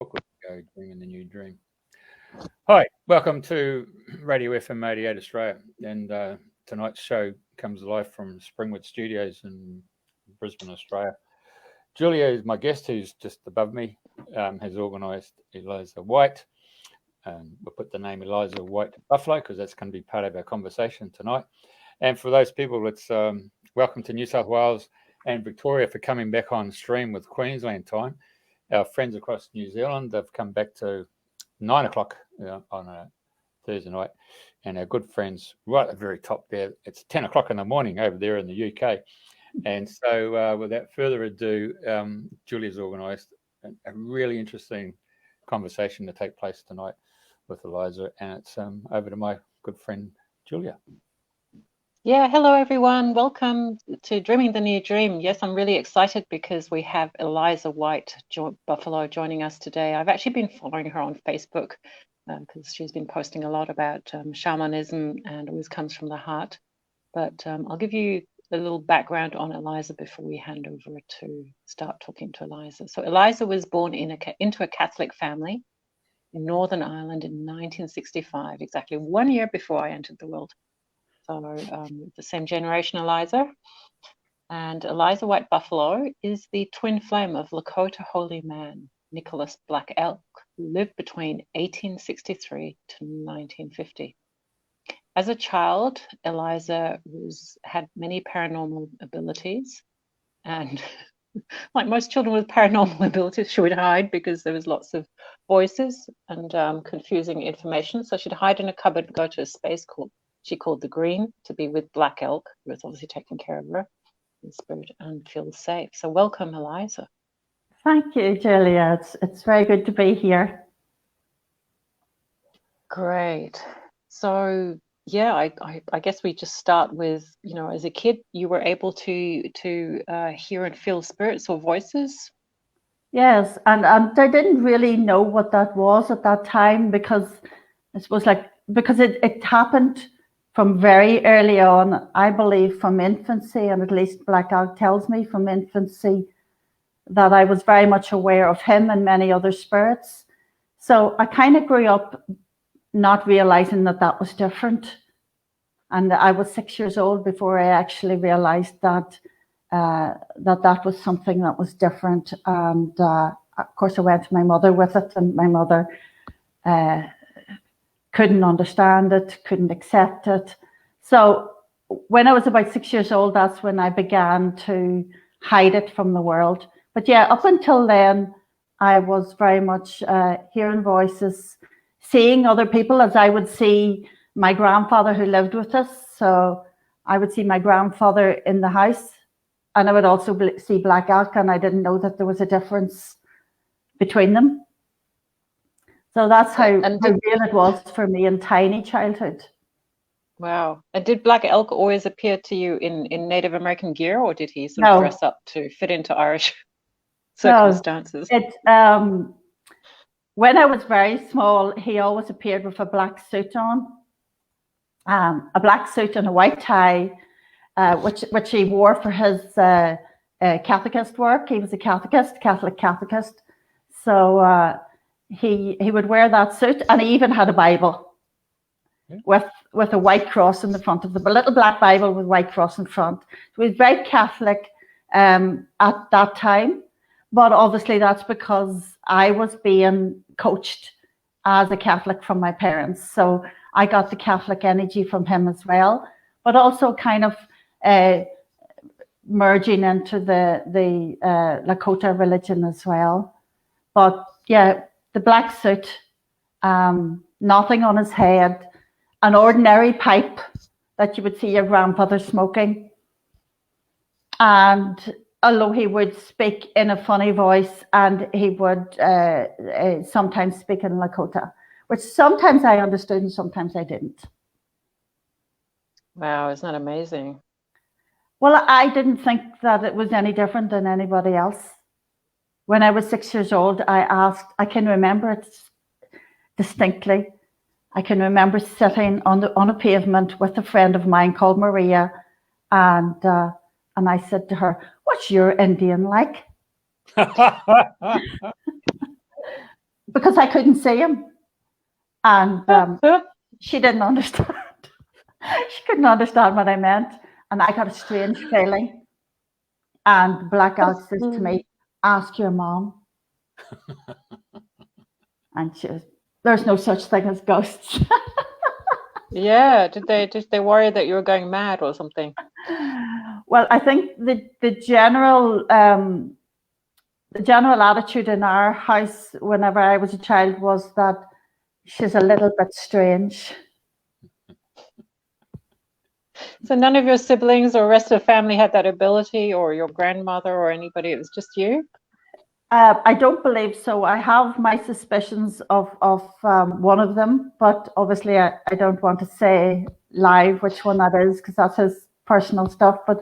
Go Dreaming the New Dream. Hi, welcome to Radio FM 88 Australia. And tonight's show comes live from Springwood Studios in Brisbane, Australia. Julia is my guest, who's just above me, has organised Eliza White. We'll put the name Eliza White Buffalo because that's going to be part of our conversation tonight. And for those people, it's welcome to New South Wales and Victoria for coming back on stream with Queensland time. Our friends across New Zealand have come back to 9 o'clock on a Thursday night, and our good friends right at the very top there, it's 10 o'clock in the morning over there in the UK. And so without further ado, Julia's organised a really interesting conversation to take place tonight with Eliza, and it's over to my good friend Julia. Yeah, hello everyone. Welcome to Dreaming the New Dream. Yes, I'm really excited because we have Eliza White Buffalo joining us today. I've actually been following her on Facebook because she's been posting a lot about shamanism and always comes from the heart. But I'll give you a little background on Eliza before we hand over to start talking to Eliza. So Eliza was born into a Catholic family in Northern Ireland in 1965, exactly 1 year before I entered the world. So the same generation Eliza. And Eliza White Buffalo is the twin flame of Lakota holy man, Nicholas Black Elk, who lived between 1863 to 1950. As a child, Eliza had many paranormal abilities. And like most children with paranormal abilities, she would hide because there was lots of voices and confusing information. So she'd hide in a cupboard and go to a space she called the Green to be with Black Elk, who was obviously taking care of her in spirit and feel safe. So welcome, Eliza. Thank you, Julia. It's very good to be here. Great. So yeah, I guess we just start with, as a kid, you were able to hear and feel spirits or voices? Yes, and I didn't really know what that was at that time because I suppose because it happened from very early on, I believe from infancy, and at least Black Elk tells me from infancy that I was very much aware of him and many other spirits. So I kind of grew up not realizing that was different. And I was 6 years old before I actually realized that that was something that was different. And of course I went to my mother with it, and my mother couldn't understand it, couldn't accept it. So when I was about 6 years old, that's when I began to hide it from the world. But yeah, up until then, I was very much hearing voices, seeing other people, as I would see my grandfather who lived with us. So I would see my grandfather in the house, and I would also see Black Elk, and I didn't know that there was a difference between them. So that's how real it was for me in tiny childhood. Wow. And did Black Elk always appear to you in Native American gear, or did he sort of dress up to fit into Irish circumstances? No. When I was very small, he always appeared with a black suit on, a black suit and a white tie, which he wore for his catechist work. He was a Catholic catechist. So he would wear that suit, and he even had a Bible with a white cross in the front of the little black Bible with white cross in front. So he was very Catholic at that time, but obviously that's because I was being coached as a Catholic from my parents. So I got the Catholic energy from him as well, but also kind of merging into the Lakota religion as well. But yeah, the black suit, nothing on his head, an ordinary pipe that you would see your grandfather smoking. And although he would speak in a funny voice, and he would sometimes speak in Lakota, which sometimes I understood and sometimes I didn't. Wow, isn't that amazing? Well, I didn't think that it was any different than anybody else. When I was 6 years old, I can remember it distinctly. I can remember sitting on a pavement with a friend of mine called Maria, and I said to her, "What's your Indian like?" because I couldn't see him. And she didn't understand. She couldn't understand what I meant. And I got a strange feeling. And Black Elk says to me, ask your mom. And she was, there's no such thing as ghosts. Yeah, did they worry that you were going mad or something? Well, I think the general attitude in our house whenever I was a child was that she's a little bit strange. So none of your siblings or rest of the family had that ability, or your grandmother or anybody? It was just you? I don't believe so. I have my suspicions of one of them, but obviously I don't want to say live which one that is because that's his personal stuff. But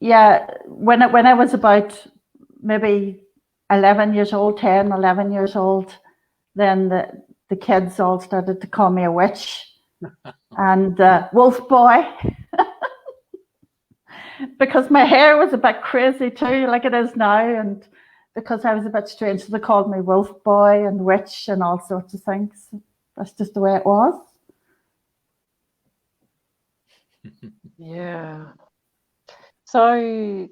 yeah, when I was about maybe 11 years old, 10, 11 years old, then the kids all started to call me a witch and wolf boy. Because my hair was a bit crazy too, like it is now, and because I was a bit strange, so they called me wolf boy and witch and all sorts of things. That's just the way it was. Yeah. So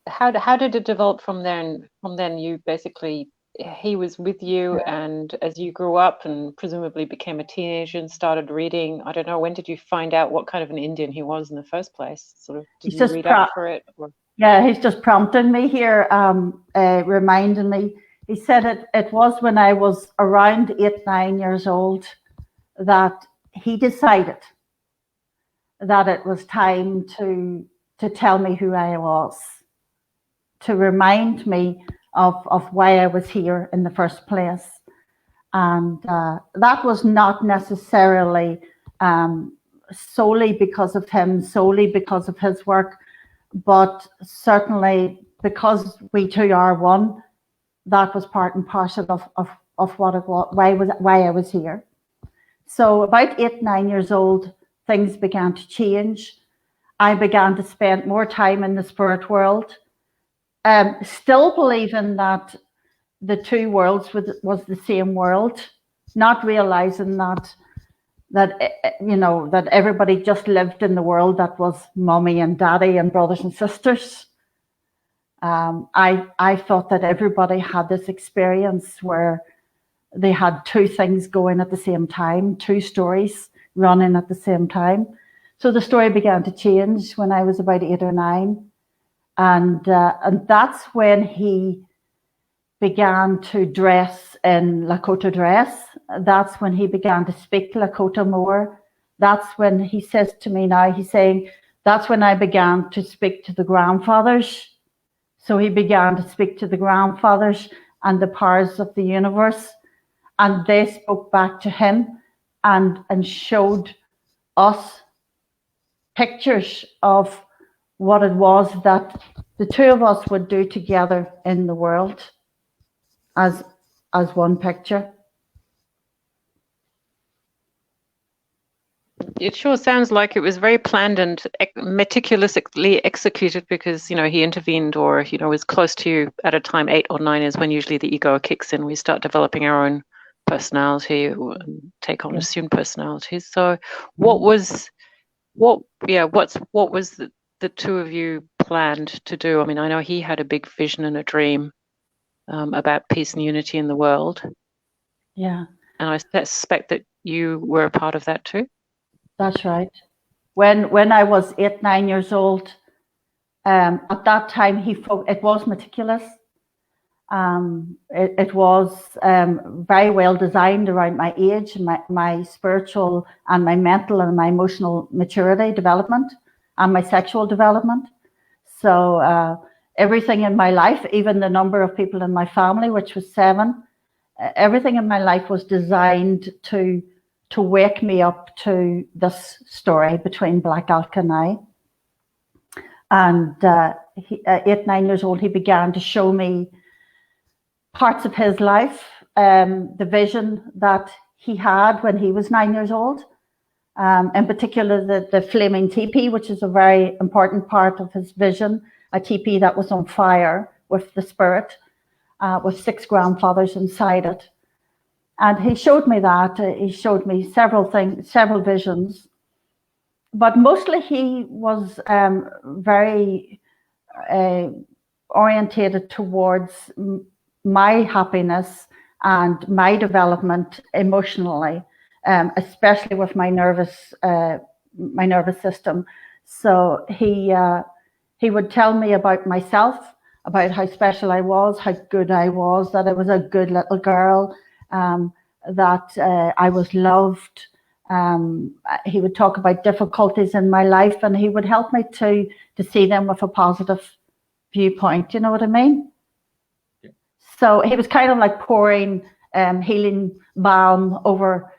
how did it develop from then? From then, you basically, he was with you, and as you grew up and presumably became a teenager and started reading, I don't know, when did you find out what kind of an Indian he was in the first place? Sort of, did you read up for it? Or? Yeah, he's just prompting me here, reminding me. He said it was when I was around 8, 9 years old that he decided that it was time to tell me who I was, to remind me of why I was here in the first place. And that was not necessarily solely because of him, solely because of his work, but certainly because we two are one. That was part and parcel of what it was, why I was here. So about 8, 9 years old, things began to change. I began to spend more time in the spirit world, still believing that the two worlds was the same world, not realizing that that everybody just lived in the world that was mommy and daddy and brothers and sisters. I thought that everybody had this experience where they had two things going at the same time, two stories running at the same time. So the story began to change when I was about 8 or 9. And that's when he began to dress in Lakota dress. That's when he began to speak Lakota more. That's when he says to me now, he's saying, that's when I began to speak to the grandfathers. So he began to speak to the grandfathers and the powers of the universe. And they spoke back to him and showed us pictures of what it was that the two of us would do together in the world as one picture. It sure sounds like it was very planned and meticulously executed, because he intervened, or was close to you at a time. 8 or 9 is when usually the ego kicks in. We start developing our own personality and take on assumed personalities. So what was the two of you planned to do? I mean, I know he had a big vision and a dream about peace and unity in the world. Yeah. And I suspect that you were a part of that too. That's right. When I was 8, 9 years old, at that time it was meticulous. It was very well designed around my age, my spiritual and my mental and my emotional maturity development and my sexual development. So everything in my life, even the number of people in my family, which was 7, everything in my life was designed to wake me up to this story between Black Elk and I. And at 8, 9 years old, he began to show me parts of his life, the vision that he had when he was 9 years old. In particular, the flaming teepee, which is a very important part of his vision, a teepee that was on fire with the spirit. with 6 grandfathers inside it. And he showed me that. He showed me several things, several visions. But mostly he was very orientated towards my happiness and my development emotionally, especially with my nervous system. So he would tell me about myself, about how special I was, how good I was, that I was a good little girl, that I was loved. He would talk about difficulties in my life, and he would help me to see them with a positive viewpoint. You know what I mean? Yeah. So he was kind of like pouring healing balm over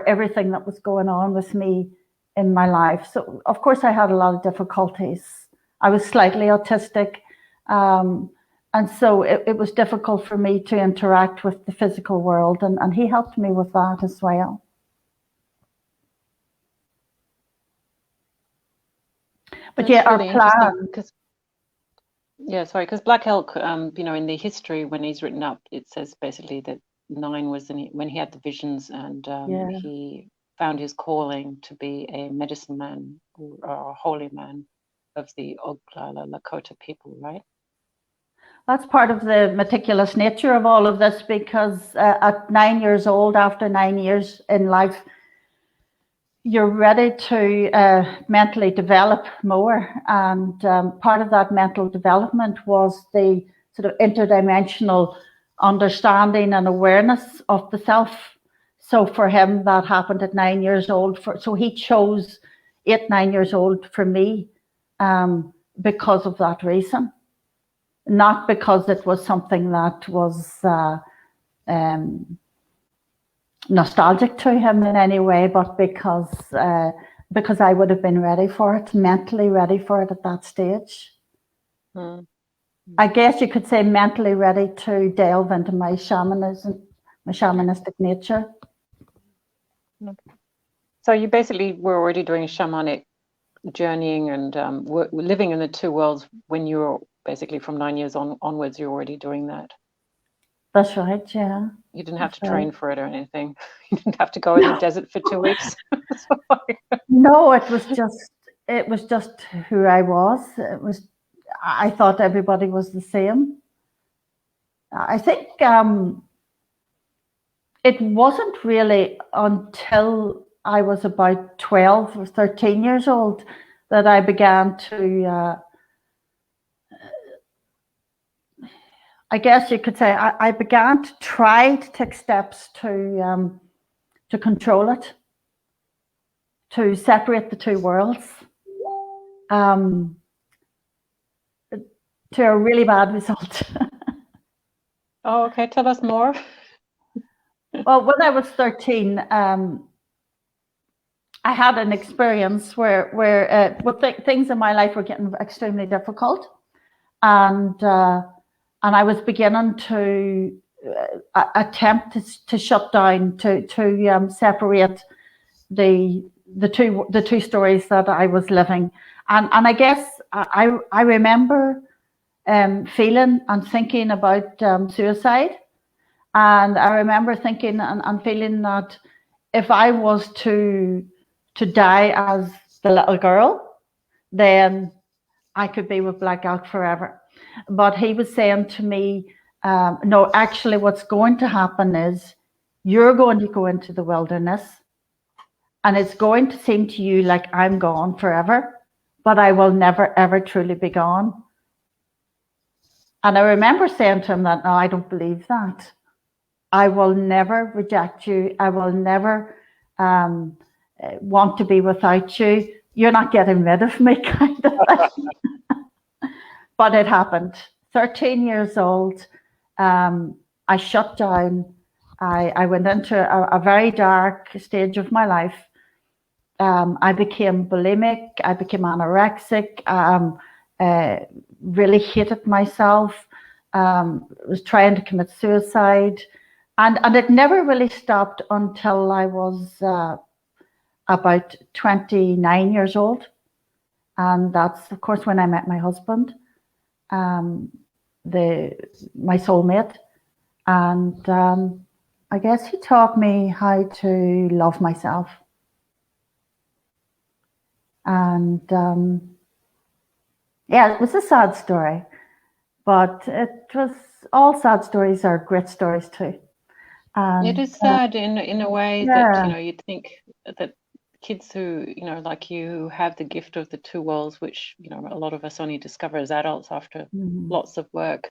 everything that was going on with me in my life. So of course I had a lot of difficulties. I was slightly autistic, and so it was difficult for me to interact with the physical world, and he helped me with that as well. But That's yeah, really our plan. Because Black Elk, in the history when he's written up, it says basically that 9 was when he had the visions, and he found his calling to be a medicine man or a holy man of the Oglala Lakota people, right? That's part of the meticulous nature of all of this, because at 9 years old, after 9 years in life, you're ready to mentally develop more. And part of that mental development was the sort of interdimensional understanding and awareness of the self. So for him, that happened at 9 years old. So he chose 8, 9 years old for me because of that reason. Not because it was something that was nostalgic to him in any way, but because I would have been ready for it, mentally ready for it at that stage. Mm. I guess you could say mentally ready to delve into my shamanism, my shamanistic nature. So you basically were already doing shamanic journeying and living in the two worlds when you were basically from 9 years onwards. You're already doing that. That's right, yeah. You didn't have to train for it or anything. You didn't have to go in the desert for 2 weeks. No, it was just who I was. I thought everybody was the same. I think it wasn't really until I was about 12 or 13 years old that I began to I guess you could say I began to try to take steps to control it, to separate the two worlds, to a really bad result. Oh, okay. Tell us more. Well, when I was 13, I had an experience where things in my life were getting extremely difficult, and I was beginning to attempt to shut down, to separate the two stories that I was living, and I guess I remember feeling and thinking about suicide, and I remember thinking and feeling that if I was to die as the little girl, then I could be with Black Elk forever. But he was saying to me, no, actually what's going to happen is you're going to go into the wilderness and it's going to seem to you like I'm gone forever, but I will never, ever truly be gone. And I remember saying to him that, no, I don't believe that. I will never reject you. I will never want to be without you. You're not getting rid of me, kind of thing. But it happened. 13 years old, I shut down. I went into a very dark stage of my life. I became bulimic. I became anorexic. Really hated myself. Was trying to commit suicide. And it never really stopped until I was about 29 years old. And that's, of course, when I met my husband, my soulmate. And I guess he taught me how to love myself. And yeah, it was a sad story, but all sad stories are great stories too. It is sad in a way that, you'd think that kids who, like you, who have the gift of the two worlds, which, a lot of us only discover as adults after lots of work,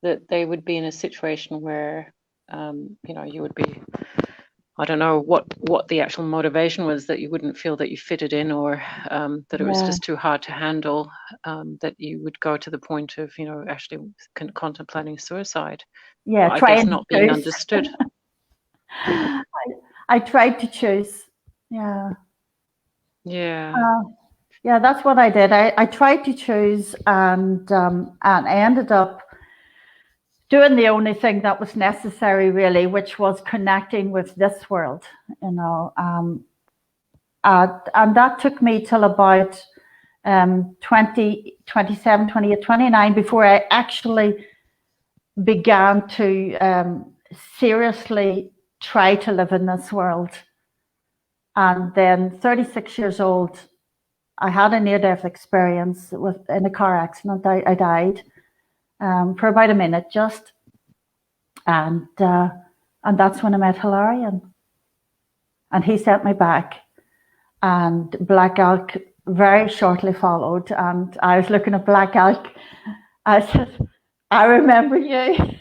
that they would be in a situation where, you would be, I don't know what the actual motivation was, that you wouldn't feel that you fitted in, or that it was just too hard to handle, that you would go to the point of, actually contemplating suicide. Yeah, I guess not being understood. I tried to choose. Yeah. Yeah. Yeah, that's what I did. I tried to choose, and I ended up doing the only thing that was necessary, really, which was connecting with this world, and that took me till about 20, 27, 28, 29 before I actually began to seriously try to live in this world. And then 36 years old, I had a near-death experience in a car accident. I died for about a minute just. And that's when I met Hilarion. And he sent me back. And Black Elk very shortly followed. And I was looking at Black Elk. I said, I remember you.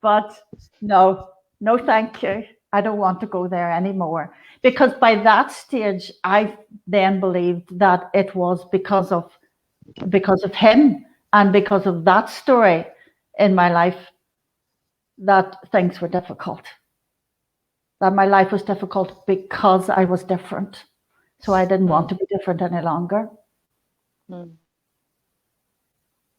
But no, thank you. I don't want to go there anymore. Because by that stage, I then believed that it was because of him and because of that story in my life that things were difficult. That my life was difficult because I was different. So I didn't want to be different any longer.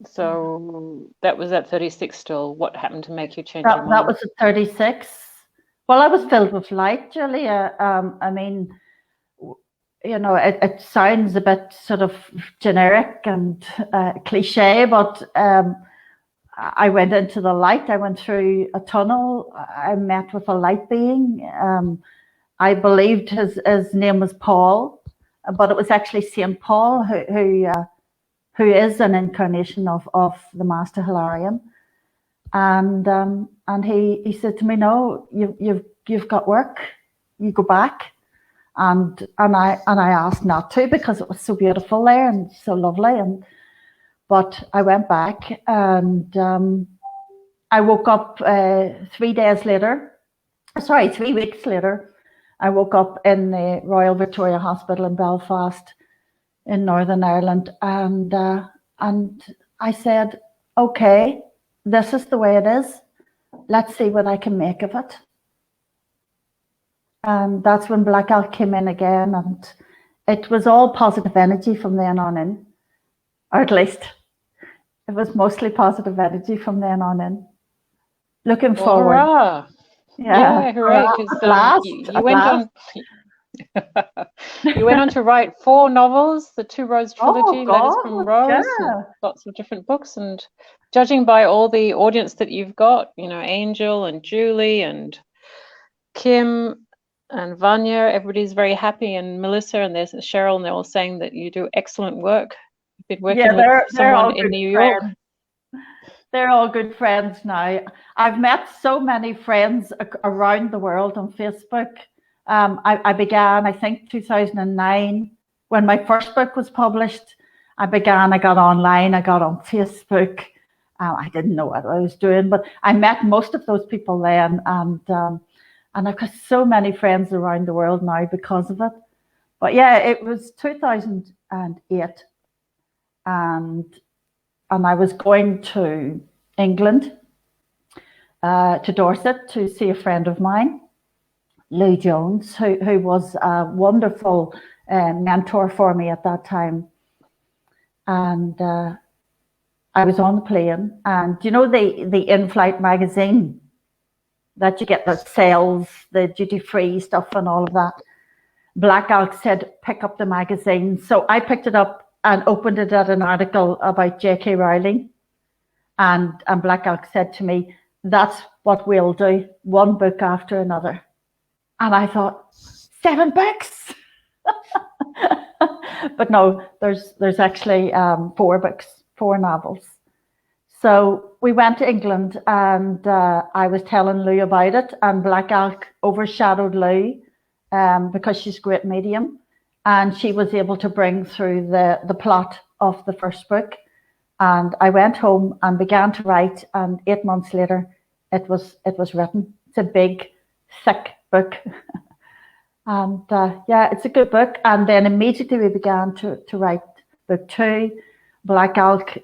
So that was at 36 still. What happened to make you change your mind? That was at 36. Well, I was filled with light, Julia. I mean, it sounds a bit sort of generic and cliche, but I went into the light. I went through a tunnel. I met with a light being. I believed his name was Paul, but it was actually Saint Paul who is an incarnation of the Master Hilarion. And he said to me, "No, you've got work. You go back." And I asked not to, because it was so beautiful there and so lovely. But I went back, and I woke up 3 weeks later. I woke up in the Royal Victoria Hospital in Belfast, in Northern Ireland, and I said, "Okay, this is the way it is. Let's see what I can make of it." And that's when Black Elk came in again, and it was all positive energy from then on in, or at least it was mostly positive energy from then on in. Looking forward. Hurrah. Yeah, hooray! Because you went on. You went on to write 4 novels, the Two Roads trilogy, Letters from Rose, and lots of different books. And judging by all the audience that you've got, Angel and Julie and Kim and Vanya, everybody's very happy, and Melissa, and there's Cheryl, and they're all saying that you do excellent work. You've been working with someone in New York. They're all good friends now. I've met so many friends around the world on Facebook. I began, I think, 2009, when my first book was published. I got online, I got on Facebook. I didn't know what I was doing, but I met most of those people then, and I've got so many friends around the world now because of it. But yeah, it was 2008, and I was going to England, to Dorset, to see a friend of mine, Lou Jones, who was a wonderful mentor for me at that time. And I was on the plane, and the in-flight magazine that you get that sells the duty-free stuff and all of that? Black Elk said, pick up the magazine. So I picked it up and opened it at an article about J.K. Rowling. And Black Elk said to me, that's what we'll do, one book after another. And I thought, 7 books? But no, there's actually 4 books, 4 novels. So we went to England, and I was telling Lou about it, and Black Elk overshadowed Lou because she's a great medium, and she was able to bring through the plot of the first book. And I went home and began to write, and 8 months later, it was written. It's a big, thick book. And yeah, it's a good book. And then immediately we began to write book 2. Black Elk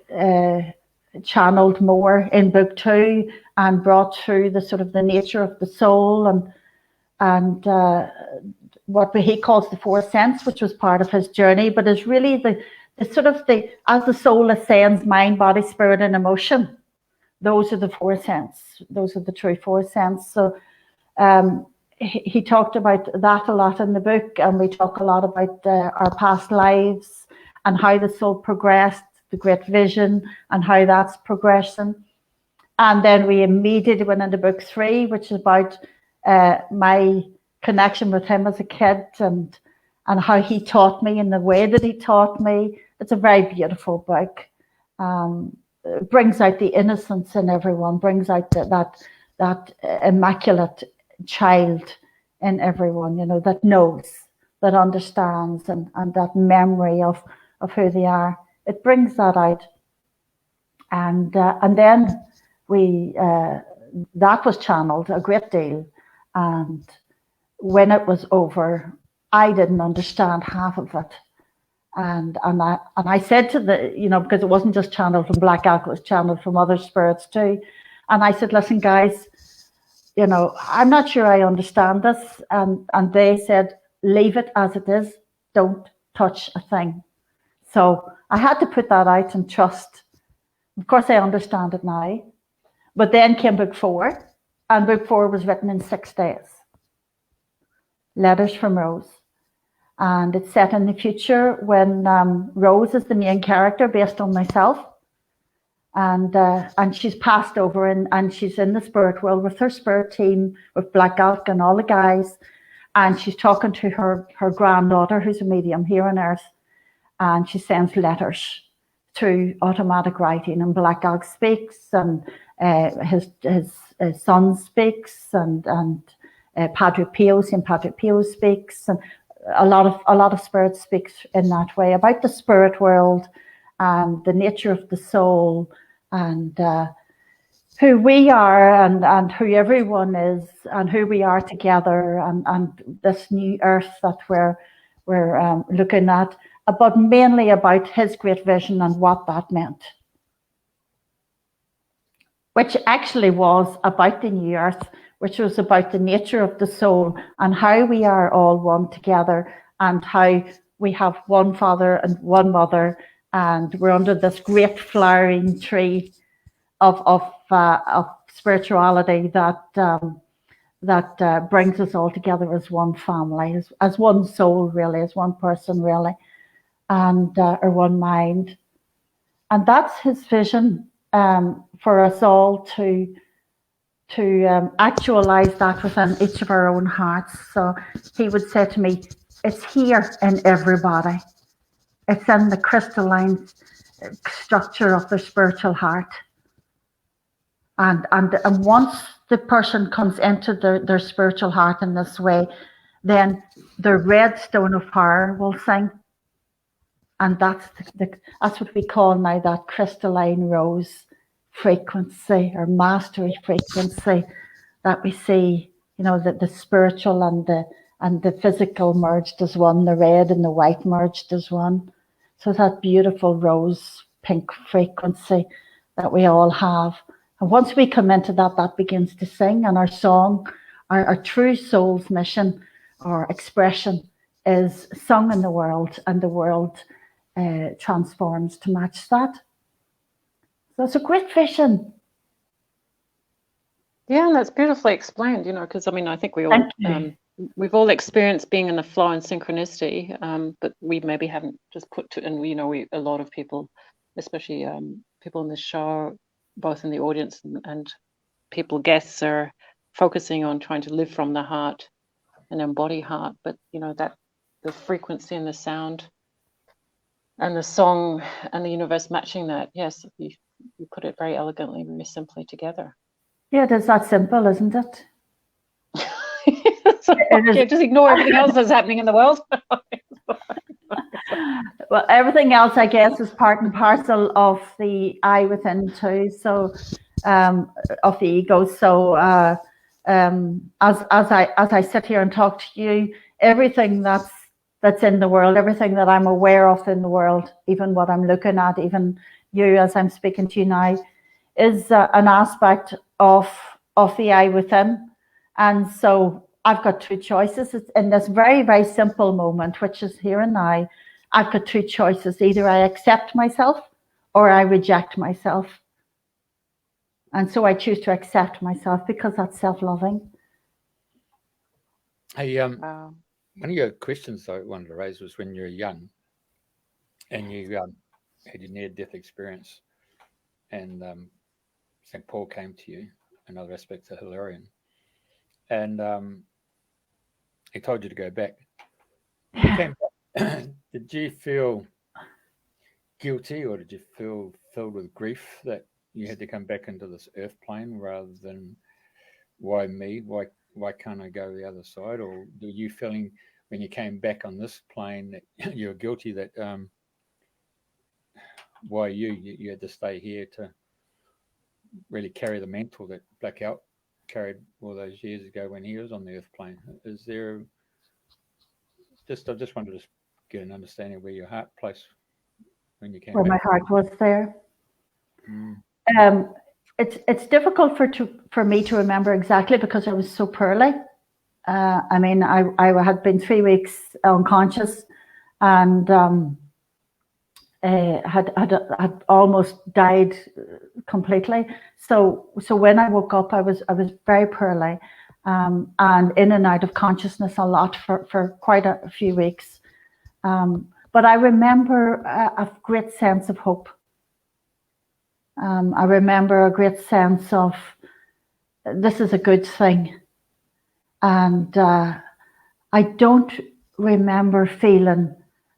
channeled more in book 2 and brought through the sort of the nature of the soul and what he calls the 4 sense, which was part of his journey, but is really the sort of as the soul ascends, mind, body, spirit, and emotion. Those are the 4 sense. Those are the true 4 sense. So he talked about that a lot in the book, and we talk a lot about our past lives and how the soul progressed, the great vision, and how that's progressing. And then we immediately went into book 3, which is about my connection with him as a kid and how he taught me and the way that he taught me. It's a very beautiful book. It brings out the innocence in everyone, brings out that immaculate child in everyone, you know, that knows, that understands, and that memory of who they are. It brings that out. And then that was channeled a great deal. And when it was over, I didn't understand half of it. And I said to because it wasn't just channeled from Black Elk, it was channeled from other spirits too. And I said, listen, guys, I'm not sure I understand this. And they said, leave it as it is. Don't touch a thing. So I had to put that out and trust. Of course, I understand it now. But then came book 4, and book 4 was written in 6 days. Letters from Rose. And it's set in the future when Rose is the main character based on myself. And she's passed over and she's in the spirit world with her spirit team, with Black Elk and all the guys. And she's talking to her granddaughter, who's a medium here on Earth. And she sends letters through automatic writing. And Black Elk speaks, and his son speaks, and Padre Pio, St. Patrick Pio speaks, and a lot of spirits speaks in that way about the spirit world and the nature of the soul and who we are and who everyone is and who we are together and this new earth that we're looking at, but mainly about his great vision and what that meant, which actually was about the new earth, which was about the nature of the soul and how we are all one together and how we have one father and one mother, and we're under this great flowering tree of spirituality that brings us all together as one family, as one soul, really, as one person, really, and or one mind. And that's his vision for us all to actualize that within each of our own hearts. So he would say to me, it's here in everybody. It's in the crystalline structure of their spiritual heart. And once the person comes into their spiritual heart in this way, then the red stone of power will sing. And that's what we call now that crystalline rose frequency or mastery frequency that we see, that the spiritual and the physical merged as one, the red and the white merged as one. So that beautiful rose pink frequency that we all have. And once we come into that begins to sing, and our song, our true soul's mission or expression is sung in the world, and the world transforms to match that. So it's a great vision. Yeah, and that's beautifully explained, because I think we all we've all experienced being in the flow and synchronicity, but we maybe haven't just put to, and a lot of people, especially people in this show, both in the audience and guests are focusing on trying to live from the heart and embody heart, but that the frequency and the sound and the song and the universe matching that. Yes, you put it very elegantly, very simply together. Yeah, it is that simple, isn't it? So, just ignore everything else that's happening in the world. Well, everything else, I guess, is part and parcel of the I within too. So, of the ego. So, as I sit here and talk to you, everything that's in the world, everything that I'm aware of in the world, even what I'm looking at, even you as I'm speaking to you now, is an aspect of the I within. And so I've got two choices. It's in this very, very simple moment, which is here and now. I've got two choices. Either I accept myself or I reject myself. And so I choose to accept myself because that's self-loving. Hey, one of your questions I wanted to raise was when you were young and you had your near-death experience, and St. Paul came to you, another aspect of Hilarion, and he told you to go back. When you came back, did you feel guilty, or did you feel filled with grief that you had to come back into this earth plane rather than why me? Why can't I go the other side? Or were you feeling when you came back on this plane that you were guilty that why you had to stay here to really carry the mantle that Blackout carried all those years ago when he was on the earth plane? Is there I just wanted to get an understanding of where your heart placed when you came where back. my heart was there. It's difficult for me to remember exactly because I was so poorly. I mean, I had been 3 weeks unconscious and had almost died completely. So when I woke up, I was very poorly and in and out of consciousness a lot for quite a few weeks. But I remember a great sense of hope. I remember a great sense of this is a good thing. And I don't remember feeling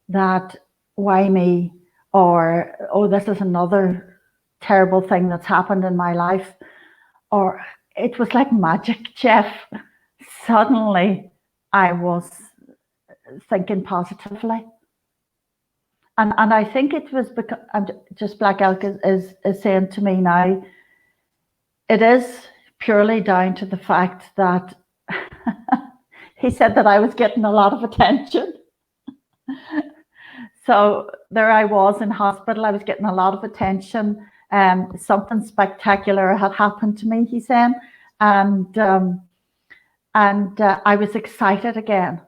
that why me, or oh, this is another terrible thing that's happened in my life. Or it was like magic, Jeff. Suddenly I was thinking positively. And I think it was because just Black Elk is saying to me now, it is purely down to the fact that he said that I was getting a lot of attention. So there I was in hospital. I was getting a lot of attention. Something spectacular had happened to me, he said. And I was excited again.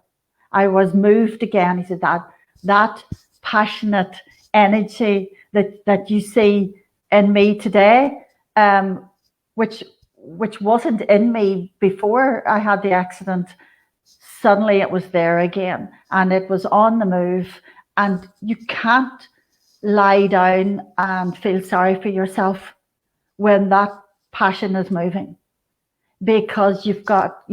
I was moved again. He said that passionate energy that you see in me today, which wasn't in me before I had the accident, suddenly it was there again, and it was on the move. And you can't lie down and feel sorry for yourself when that passion is moving, because you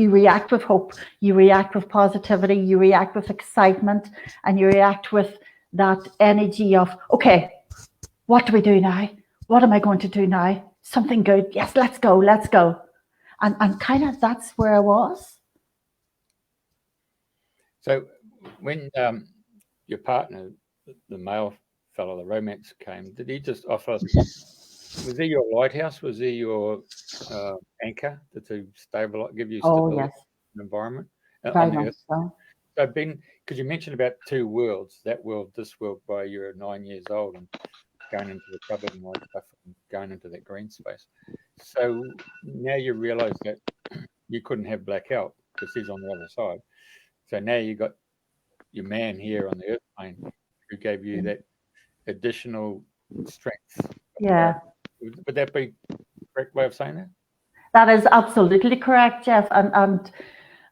react with hope, you react with positivity, you react with excitement, and you react with that energy of, okay, what do we do now? What am I going to do now? Something good. Yes, let's go. And kind of that's where I was. So when your partner, the male fellow, the romance came, did he just offer, was he your lighthouse? Was he your anchor to stabilize, give you stability yes. in the environment? Very much so. So because you mentioned about two worlds, that world, this world, by you're 9 years old and going into the cupboard and all that stuff and going into that green space. So now you realise that you couldn't have Blackout because he's on the other side. So now you got your man here on the earth plane who gave you that additional strength. Yeah. Would that be the correct way of saying that? That is absolutely correct, Jeff. And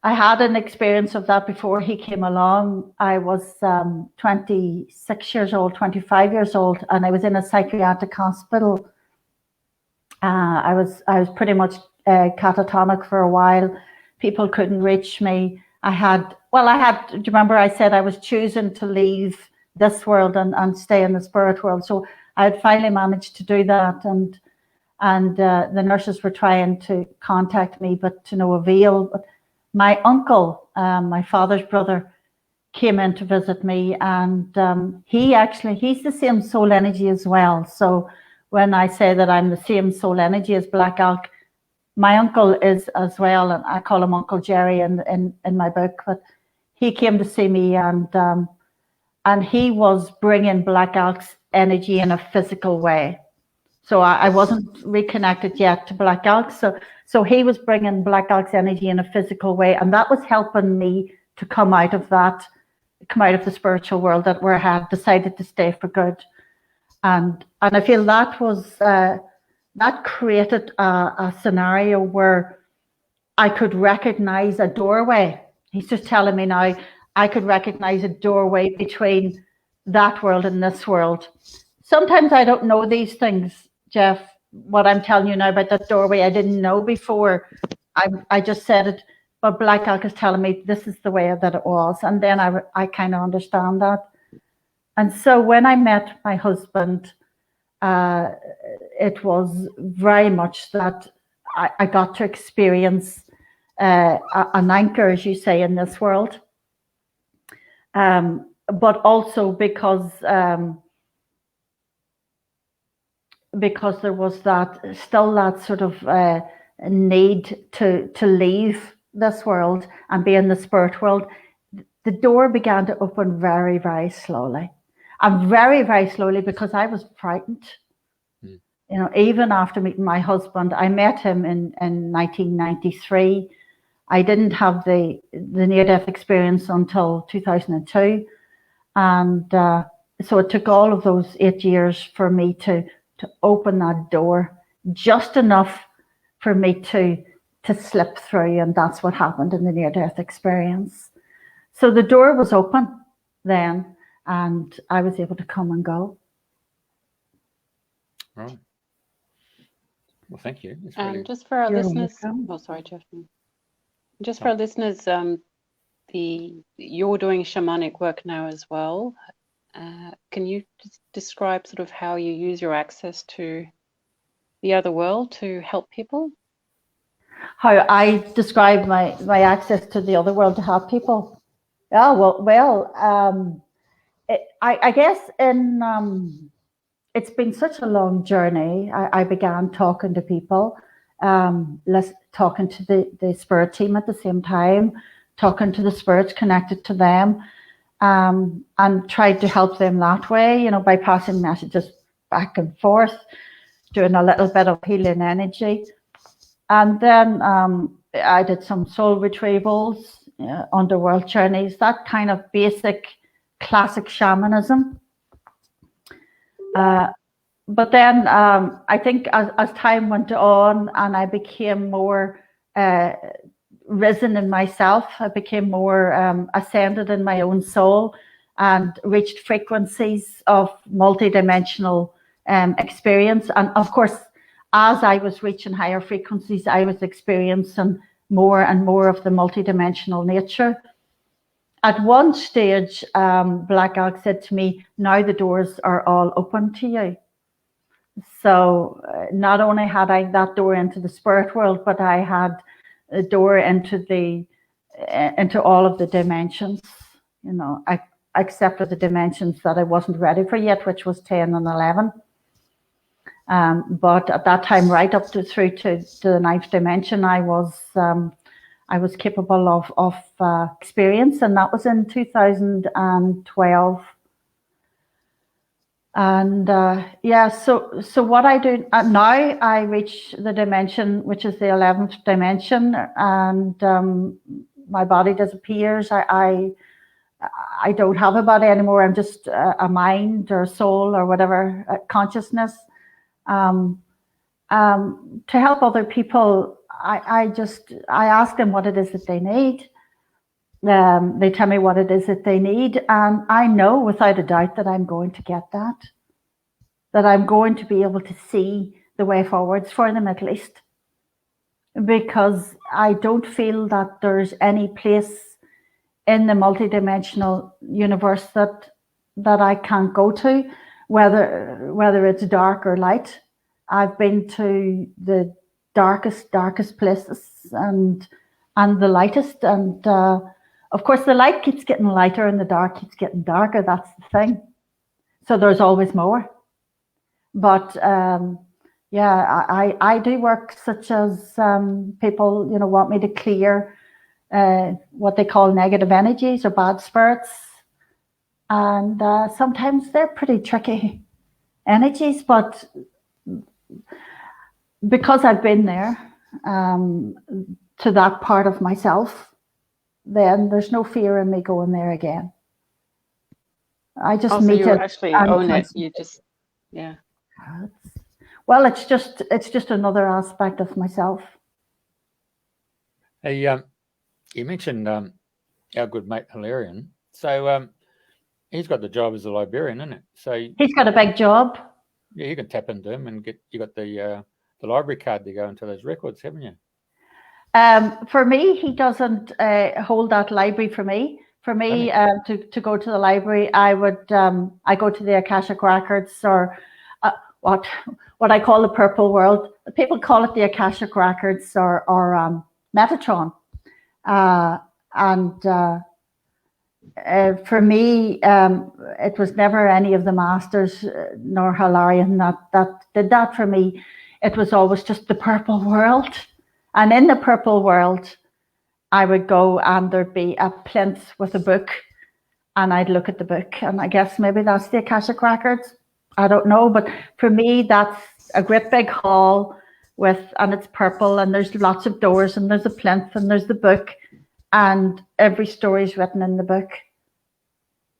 I had an experience of that before he came along. I was 26 years old, 25 years old, and I was in a psychiatric hospital. I was pretty much catatonic for a while. People couldn't reach me. Do you remember I said I was choosing to leave this world and stay in the spirit world? So I had finally managed to do that, and the nurses were trying to contact me, but to no avail. But my uncle, my father's brother, came in to visit me, and he's the same soul energy as well. So when I say that I'm the same soul energy as Black Elk, my uncle is as well, and I call him Uncle Jerry in my book. But he came to see me, and he was bringing Black Elk's energy in a physical way. So I wasn't reconnected yet to Black Elk. So he was bringing Black Elk's energy in a physical way, and that was helping me to come out of the spiritual world where I had decided to stay for good. And I feel that was that created a scenario where I could recognize a doorway. He's just telling me now I could recognize a doorway between that world and this world. Sometimes I don't know these things, Jeff. What I'm telling you now about that doorway, I didn't know before. I just said it, but Black Elk is telling me this is the way that it was. And then I kind of understand that. And so when I met my husband, it was very much that I got to experience an anchor, as you say, in this world. But also because there was that sort of need to leave this world and be in the spirit world, the door began to open very, very slowly. And very, very slowly, because I was frightened. Mm. You know, even after meeting my husband, I met him in 1993. I didn't have the near-death experience until 2002. And so it took all of those 8 years for me to open that door, just enough for me to slip through. And that's what happened in the near-death experience. So the door was open then, and I was able to come and go. Right. Well, thank you. Just for our listeners, sorry, Jeff. Just for our listeners, you're doing shamanic work now as well. Can you just describe sort of how you use your access to the other world to help people? How I describe my access to the other world to help people? I guess it's been such a long journey. I began talking to people, talking to the spirit team at the same time, talking to the spirits connected to them, and tried to help them that way, by passing messages back and forth, doing a little bit of healing energy. And then I did some soul retrievals, underworld journeys, that kind of basic classic shamanism. But then I think as time went on and I became more risen in myself, I became more ascended in my own soul and reached frequencies of multidimensional experience. And of course, as I was reaching higher frequencies, I was experiencing more and more of the multidimensional nature. At one stage, Black Elk said to me, now the doors are all open to you. So not only had I that door into the spirit world, but I had a door into all of the dimensions. I accepted the dimensions that I wasn't ready for yet, which was 10 and 11. But at that time, right up through to the 9th dimension, I was capable of experience, and that was in 2012. And so what I do now, I reach the dimension which is the 11th dimension, and my body disappears. I don't have a body anymore. I'm just a mind or soul or whatever, consciousness. To help other people, I ask them what it is that they need. They tell me what it is that they need, and I know without a doubt that I'm going to get that I'm going to be able to see the way forwards for them at least. because I don't feel that there's any place in the multidimensional universe that I can't go to, whether it's dark or light. I've been to the darkest places and the lightest, and of course the light keeps getting lighter and the dark keeps getting darker. That's the thing. So there's always more. But yeah, I do work such as people, you know, want me to clear what they call negative energies or bad spirits. And sometimes they're pretty tricky energies, but because I've been there to that part of myself, then there's no fear in me going there again. I just so meet you it. actually own it. You just, yeah. Well, it's just another aspect of myself. Hey, you mentioned our good mate Hilarion. So he's got the job as a librarian, isn't it? So He's got a big job. yeah, you can tap into him and you got the library card to go into those records, haven't you? For me, he doesn't hold that library for me. For me, to go to the library, I would I go to the Akashic Records, or what I call the Purple World. People call it the Akashic Records or Metatron. For me, it was never any of the masters nor Hilarion that did that for me. It was always just the Purple World. And in the Purple World, I would go and there'd be a plinth with a book, and I'd look at the book, and I guess maybe that's the Akashic Records. I don't know, but for me, that's a great big hall and it's purple, and there's lots of doors, and there's a plinth, and there's the book, and every story is written in the book.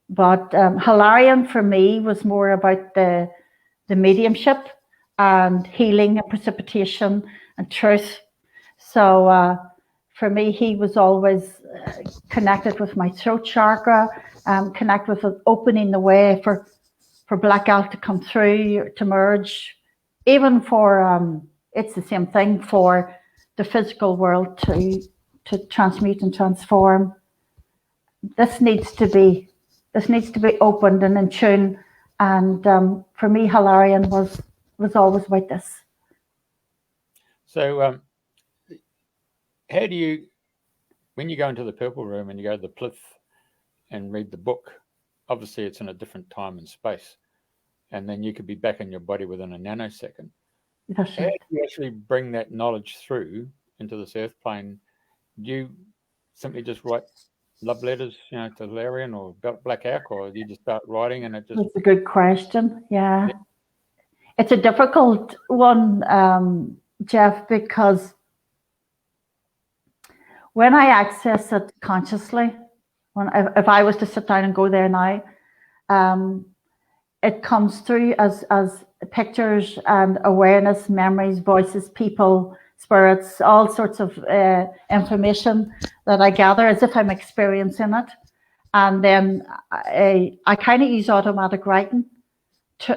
But Hilarion for me was more about the mediumship and healing and precipitation and truth. So for me, he was always connected with my throat chakra, connected with opening the way for Black Elf to come through, to merge, even for, it's the same thing for the physical world to transmute and transform. This needs to be opened and in tune. And for me, Hilarion was always about this. So how do you, when you go into the Purple Room and you go to the plinth and read the book, obviously it's in a different time and space, and then you could be back in your body within a nanosecond. That's How right. do you actually bring that knowledge through into this earth plane? Do you simply just write love letters, you know, to Hilarion or Black Elk, or do you just start writing and it just... That's a good question. Yeah. It's a difficult one, Jeff, because when I access it consciously, if I was to sit down and go there now, it comes through as pictures and awareness, memories, voices, people, spirits, all sorts of information that I gather as if I'm experiencing it. And then I kind of use automatic writing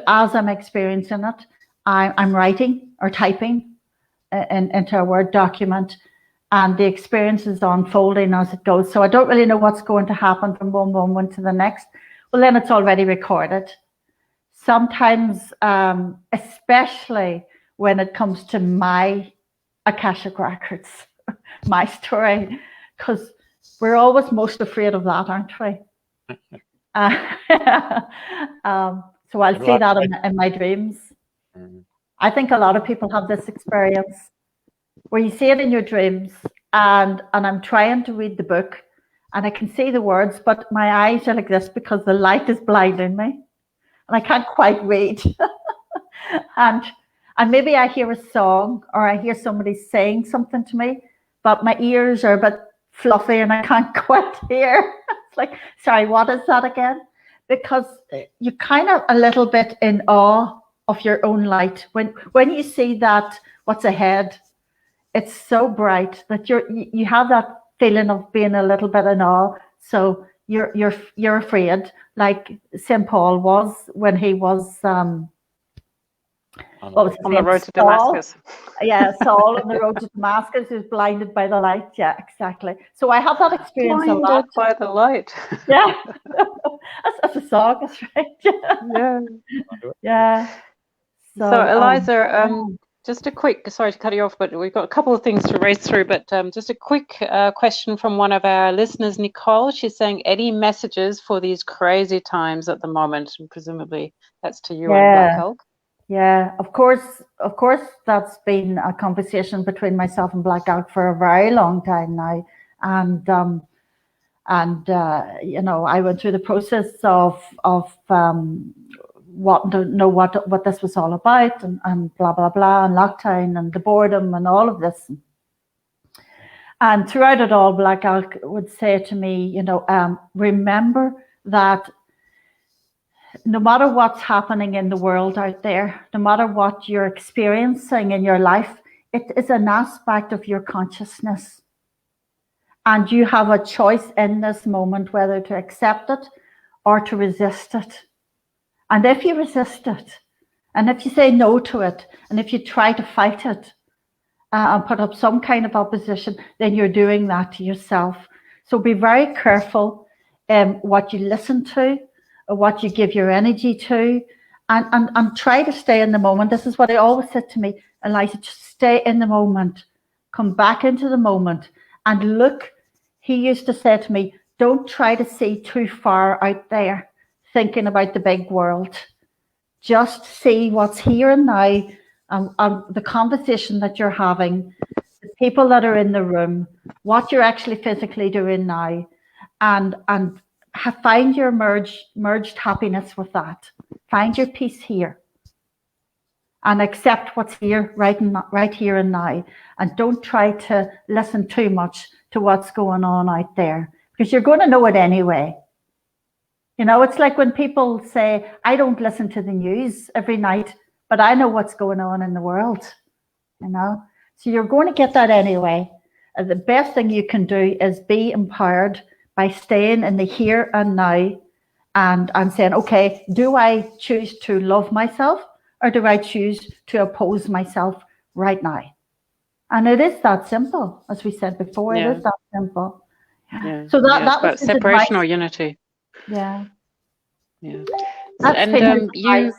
as I'm experiencing it. I'm writing or typing into a Word document, and the experience is unfolding as it goes. So I don't really know what's going to happen from one moment to the next. Well, then it's already recorded. Sometimes, especially when it comes to my Akashic Records, my story, because we're always most afraid of that, aren't we? So I'll see that in my dreams. I think a lot of people have this experience where you see it in your dreams, and I'm trying to read the book and I can see the words, but my eyes are like this because the light is blinding me and I can't quite read. and maybe I hear a song or I hear somebody saying something to me, but my ears are a bit fluffy and I can't quite hear. It's like, sorry, what is that again? Because you're kind of a little bit in awe of your own light. When you see that what's ahead, it's so bright that you have that feeling of being a little bit in awe. So you're afraid, like St. Paul was when he was On What was his On the name? road to Saul. Damascus. Yeah, Saul on the road to Damascus, who's blinded by the light. Yeah, exactly. So I have that experience a lot. Blinded by the light. Yeah, that's a song, that's right. Yeah. Yeah. So Eliza, yeah. just a quick, sorry to cut you off, but we've got a couple of things to race through, but just a quick question from one of our listeners, Nicole. She's saying, any messages for these crazy times at the moment? And presumably that's to you and Black Elk. Yeah, of course, that's been a conversation between myself and Black Elk for a very long time now. And you know, I went through the process of wanting to know what this was all about, and blah, blah, blah, and lockdown and the boredom and all of this. And throughout it all, Black Elk would say to me, you know, remember that no matter what's happening in the world out there, no matter what you're experiencing in your life, it is an aspect of your consciousness. And you have a choice in this moment whether to accept it or to resist it. And if you resist it, and if you say no to it, and if you try to fight it and put up some kind of opposition, then you're doing that to yourself. So be very careful what you listen to, what you give your energy to, and try to stay in the moment. This is what I always said to me, Eliza, just stay in the moment, come back into the moment and look. He used to say to me, don't try to see too far out there, thinking about the big world. Just see what's here and now, and the conversation that you're having, the people that are in the room, what you're actually physically doing now, and find your merged happiness with that. Find your peace here, and accept what's here, right here and now. And don't try to listen too much to what's going on out there, because you're going to know it anyway. You know, it's like when people say, I don't listen to the news every night, but I know what's going on in the world, you know. So you're going to get that anyway. The best thing you can do is be empowered by staying in the here and now, and saying, okay, do I choose to love myself, or do I choose to oppose myself right now? And it is that simple, as we said before. Yeah. It is that simple. Yeah. So that about was separation advice. or unity. Yeah. Yeah. And you.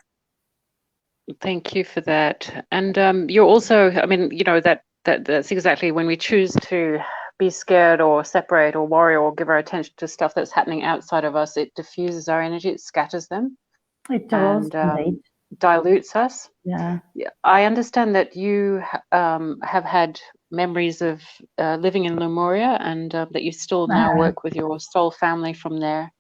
Thank you for that. And you're also, I mean, you know, that's exactly when we choose to be scared or separate or worry or give our attention to stuff that's happening outside of us, it diffuses our energy, it scatters them. It does, and dilutes us. Yeah. I understand that you have had memories of living in Lemuria, and that you still now work with your soul family from there.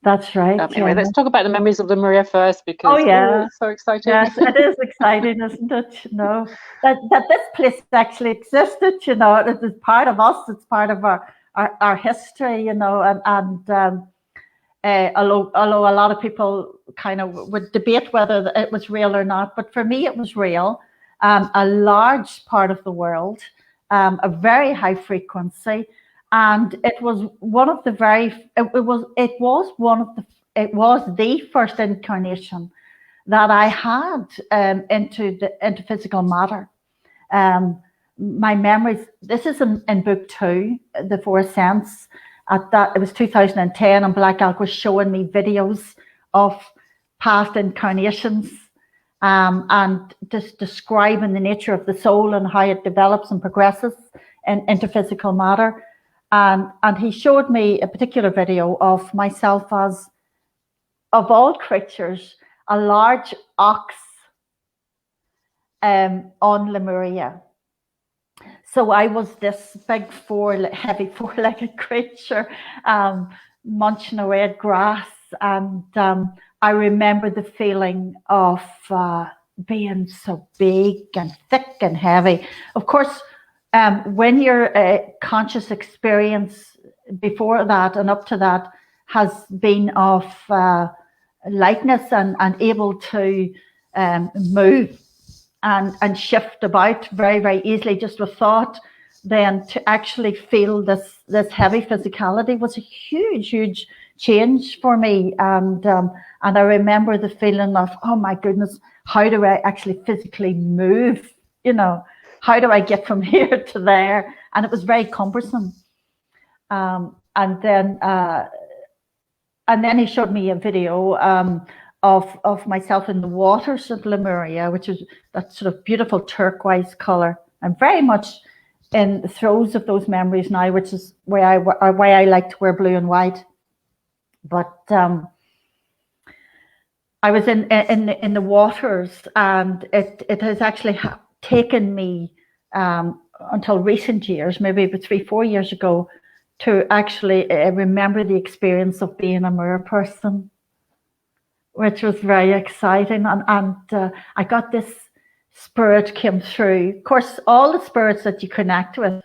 That's right. Anyway, let's talk about the memories of Lemuria first, because it's so exciting. Yes, it is exciting, isn't it? You know, that this place actually existed, you know, it is part of us, it's part of our history, you know, and although a lot of people kind of would debate whether it was real or not, but for me it was real. A large part of the world, a very high frequency, and it was one of the it was the first incarnation that I had into physical matter. My memories. This is in book 2, The Four Ascents. It was 2010, and Black Elk was showing me videos of past incarnations, and just describing the nature of the soul and how it develops and progresses into physical matter. And he showed me a particular video of myself as, of all creatures, a large ox on Lemuria. So I was this big heavy four-legged creature, munching away at grass. And I remember the feeling of being so big and thick and heavy. Of course, when your conscious experience before that and up to that has been of lightness and able to move and shift about very, very easily just with thought, then to actually feel this heavy physicality was a huge, huge change for me, and I remember the feeling of, oh my goodness, how do I actually physically move? You know, how do I get from here to there? And it was very cumbersome. And then he showed me a video of myself in the waters of Lemuria, which is that sort of beautiful turquoise color. I'm very much in the throes of those memories now, which is why I like to wear blue and white. But I was in the waters, and it has actually taken me until recent years, maybe about 3-4 years ago, to actually remember the experience of being a mirror person, which was very exciting. And I got this spirit came through. Of course, all the spirits that you connect with,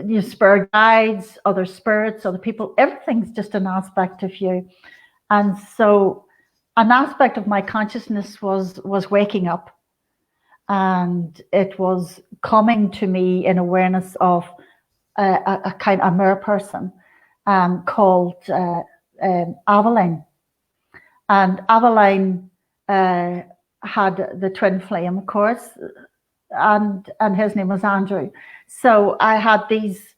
your spirit guides, other spirits, other people, everything's just an aspect of you. And so an aspect of my consciousness was waking up, and it was coming to me in awareness of a kind of mirror person called Aveline. And Aveline had the twin flame, of course, and his name was Andrew. So I had these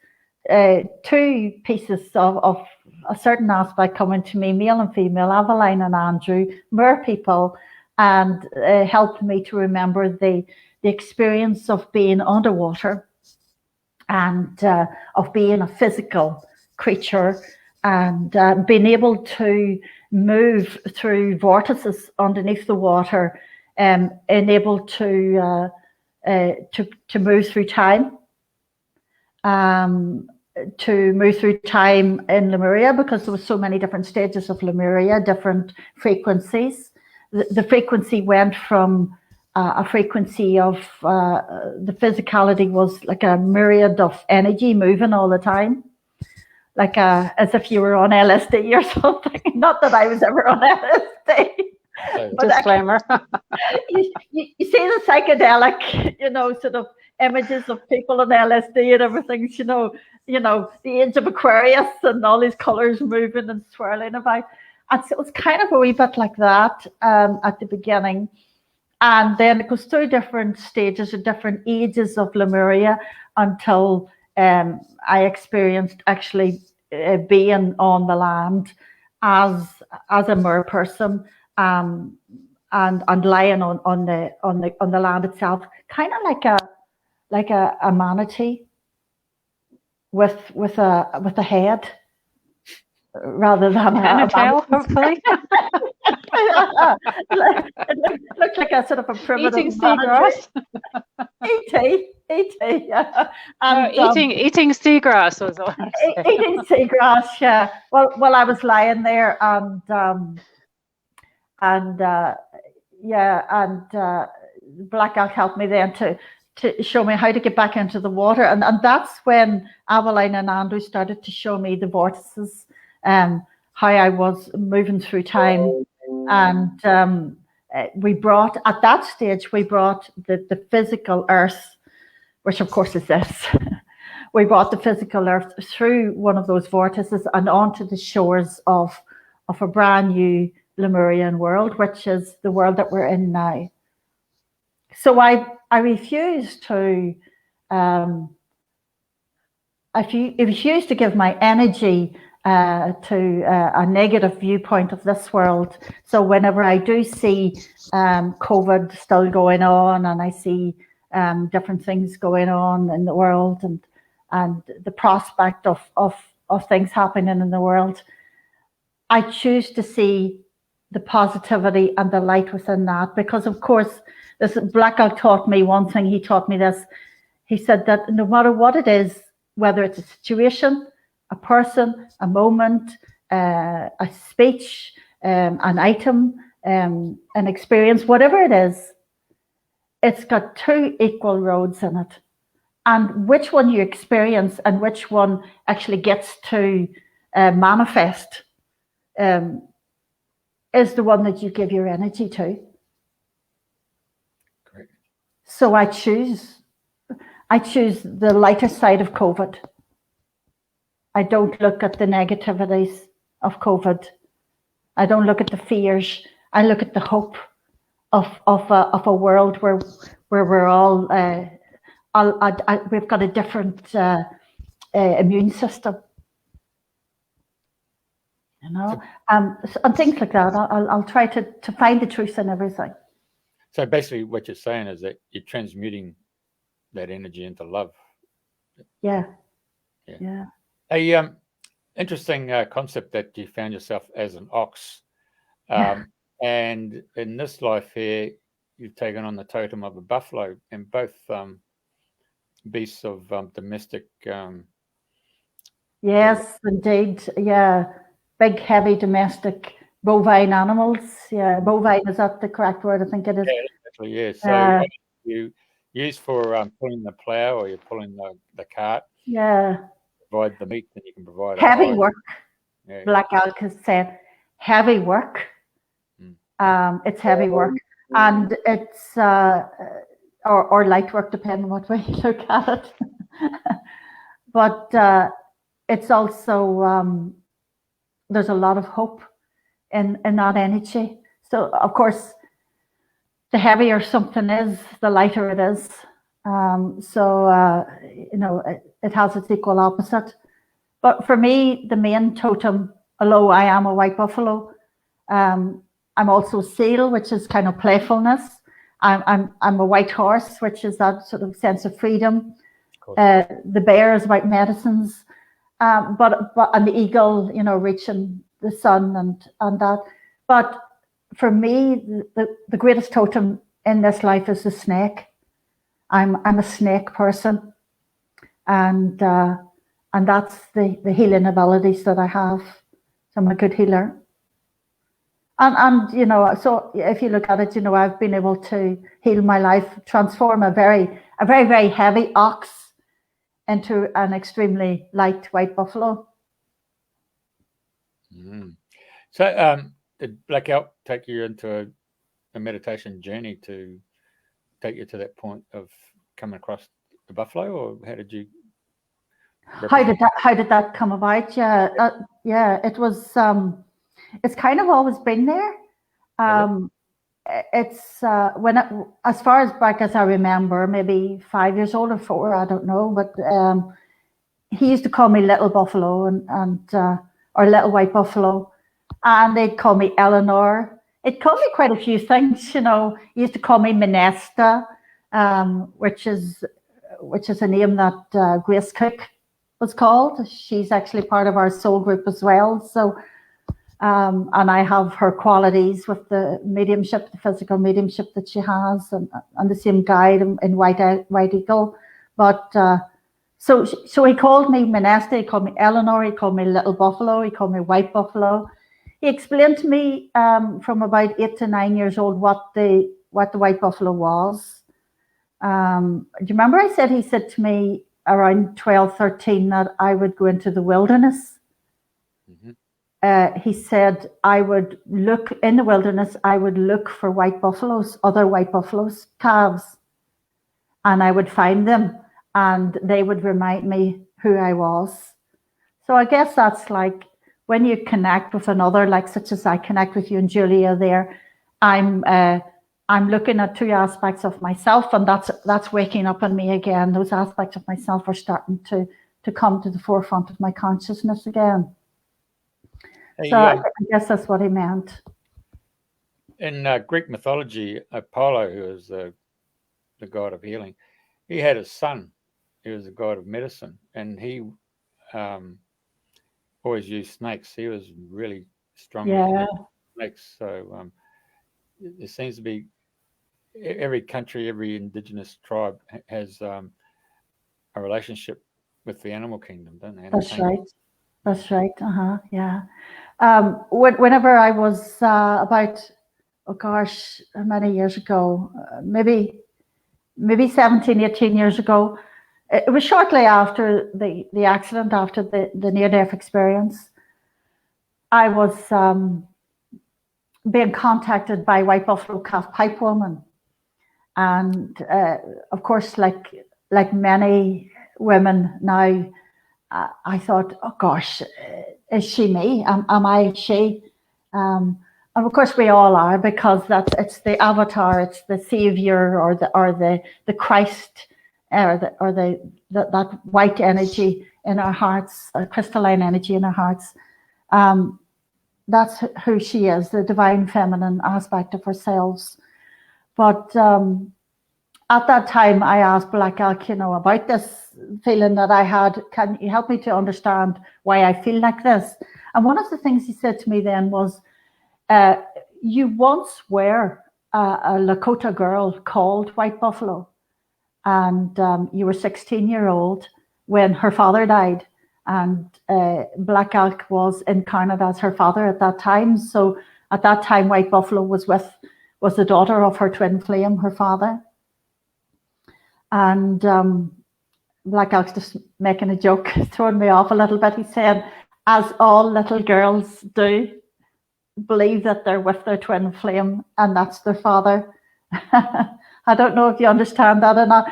two pieces of a certain aspect coming to me, male and female, Aveline and Andrew, mirror people, and helped me to remember the experience of being underwater, and of being a physical creature, and being able to move through vortices underneath the water, and able to move through time, to move through time in Lemuria, because there were so many different stages of Lemuria, different frequencies. The frequency went from a frequency of the physicality was like a myriad of energy moving all the time, like as if you were on LSD or something. Not that I was ever on LSD. But disclaimer. You see the psychedelic, sort of images of people on LSD and everything, the age of Aquarius and all these colors moving and swirling about. And so it was kind of a wee bit like that at the beginning. And then it goes through different stages or different ages of Lemuria until I experienced actually being on the land as a mer person, and lying on the land itself, kind of like a manatee with a head rather than a tail, hopefully. It looked like a sort of a primitive eating seagrass. Yeah. And, eating seagrass was all. Eating seagrass, yeah. Well, I was lying there, and Black Elk helped me then to show me how to get back into the water, and that's when Aveline and Andrew started to show me the vortices, how I was moving through time. And at that stage we brought the physical earth, which of course is this. We brought the physical earth through one of those vortices and onto the shores of a brand new Lemurian world, which is the world that we're in now. So I refuse to give my energy to a negative viewpoint of this world. So whenever I do see COVID still going on, and I see different things going on in the world, and the prospect of things happening in the world, I choose to see the positivity and the light within that. Because of course, this Black Elk taught me one thing. He taught me this. He said that no matter what it is, whether it's a situation, a person, a moment, a speech, an item, an experience, whatever it is, it's got two equal roads in it. And which one you experience and which one actually gets to manifest is the one that you give your energy to. Great. So I choose the lighter side of COVID. I don't look at the negativities of COVID. I don't look at the fears. I look at the hope of a world where we're all we've got a different immune system, you know, and things like that. I'll try to find the truth in everything. So basically, what you're saying is that you're transmuting that energy into love. Yeah. A interesting concept that you found yourself as an ox, and in this life here, you've taken on the totem of a buffalo, and both beasts of domestic. Yes, indeed. Yeah, big, heavy domestic bovine animals. Yeah, bovine, is that the correct word? I think it is. Yeah, exactly. Yeah. So what you use for pulling the plough, or you're pulling the cart. Yeah. Provide the meat, then you can provide heavy work. Yeah, Black Elk has said heavy work. It's heavy work, and it's or light work, depending on what way you look at it. But it's also there's a lot of hope in that energy. So of course, the heavier something is, the lighter it is. You know, it has its equal opposite. But for me, the main totem, although I am a white buffalo, I'm also a seal, which is kind of playfulness. I'm a white horse, which is that sort of sense of freedom. The bear is about medicines, and the eagle, you know, reaching the sun and that. But for me, the greatest totem in this life is the snake. I'm a snake person, and that's the healing abilities that I have. So I'm a good healer. And you know, so if you look at it, you know, I've been able to heal my life, transform a very, very heavy ox into an extremely light white buffalo. So did Black Elk take you into a meditation journey to take you to that point of coming across the buffalo, or how did you? How did that come about? Yeah, it was. It's kind of always been there. It's as far as back as I remember, maybe 5 years old or 4, I don't know. But he used to call me Little Buffalo or Little White Buffalo, and they'd call me Eleanor. It called me quite a few things, you know. He used to call me Minesta, which is a name that Grace Cook was called. She's actually part of our soul group as well. So, and I have her qualities with the mediumship, the physical mediumship that she has, and the same guide in White Eagle. But so he called me Minesta, he called me Eleanor, he called me Little Buffalo, he called me White Buffalo. He explained to me from about 8 to 9 years old what the white buffalo was. Do you remember he said to me around 12, 13 that I would go into the wilderness. He said I would look in the wilderness, I would look for white buffaloes, other white buffaloes, calves, and I would find them and they would remind me who I was. So I guess that's like when you connect with another, like such as I connect with you and Julia there, I'm looking at two aspects of myself, and that's waking up in me again. Those aspects of myself are starting to come to the forefront of my consciousness again. So I guess that's what he meant. In Greek mythology, Apollo, who is the god of healing, he had a son. He was the god of medicine, and he always used snakes. He was really strong with snakes. So there seems to be every country, every indigenous tribe has a relationship with the animal kingdom, don't they? That's right. That's right. Yeah. Whenever I was about, oh gosh, how many years ago? Maybe 17, 18 years ago. It was shortly after the accident, after the near-death experience. I was being contacted by White Buffalo Calf Pipe Woman. And of course, like many women now, I thought, oh gosh, is she me? Am I she? And of course we all are, because it's the avatar, it's the savior, or the Christ, or that white energy in our hearts, a crystalline energy in our hearts. That's who she is, the divine feminine aspect of ourselves. But at that time, I asked Black Elk, about this feeling that I had. Can you help me to understand why I feel like this? And one of the things he said to me then was, you once were a Lakota girl called White Buffalo, and you were 16-year-old when her father died. And Black Elk was incarnate as her father at that time. So at that time, White Buffalo was the daughter of her twin flame, her father. And Black Elk's just making a joke, throwing me off a little bit. He said, as all little girls do, believe that they're with their twin flame and that's their father. I don't know if you understand that or not.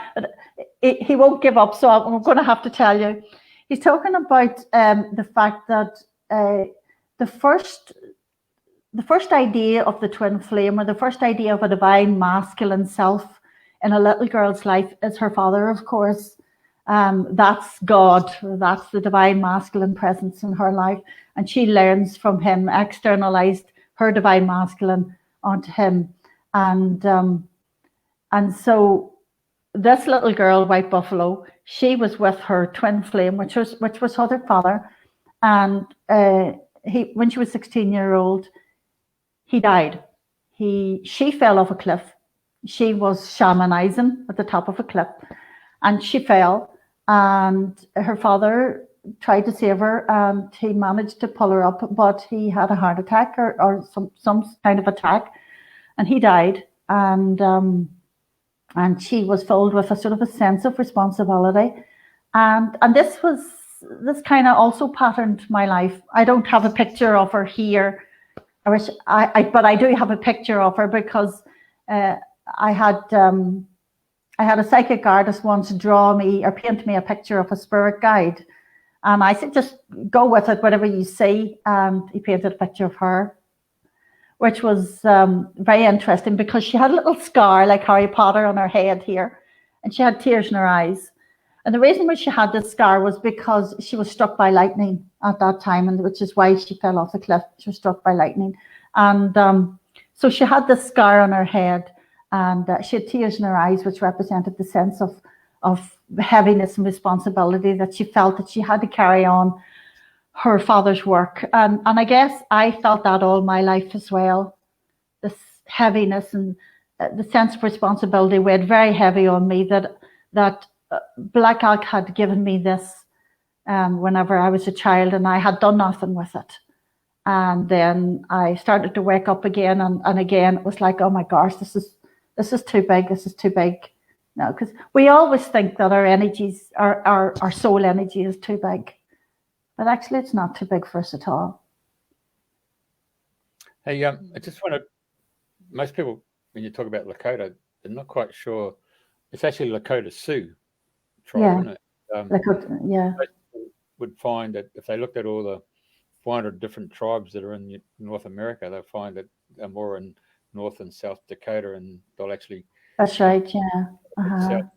He won't give up, so I'm going to have to tell you. He's talking about the fact that the first idea of the twin flame, or the first idea of a divine masculine self in a little girl's life, is her father, of course. That's God. That's the divine masculine presence in her life. And she learns from him, externalized her divine masculine onto him. And so this little girl, White Buffalo, she was with her twin flame, which was her father. And when she was 16-year-old, he died. She fell off a cliff. She was shamanizing at the top of a cliff, and she fell. And her father tried to save her, and he managed to pull her up, but he had a heart attack or some kind of attack, and he died. And she was filled with a sort of a sense of responsibility, and this kind of also patterned my life. I don't have a picture of her here. But I do have a picture of her, because I had a psychic artist once draw me or paint me a picture of a spirit guide, and I said, just go with it, whatever you see. And he painted a picture of her, which was very interesting, because she had a little scar like Harry Potter on her head here, and she had tears in her eyes. And the reason why she had this scar was because she was struck by lightning at that time, and which is why she fell off the cliff. She was struck by lightning. And so she had this scar on her head, and she had tears in her eyes, which represented the sense of heaviness and responsibility that she felt that she had to carry on her father's work. And I guess I felt that all my life as well, this heaviness and the sense of responsibility weighed very heavy on me, that Black Elk had given me this whenever I was a child, and I had done nothing with it. And then I started to wake up again, and again it was like, oh my gosh, this is too big, this is too big. No, because we always think that our energies, our soul energy is too big, but actually it's not too big for us at all. Hey, I just want to, most people, when you talk about Lakota, they're not quite sure. It's actually Lakota Sioux tribe, isn't it? Lakota, yeah. Would find that if they looked at all the 400 different tribes that are in North America, they'll find that they're more in North and South Dakota, and they'll actually. That's right, yeah. South,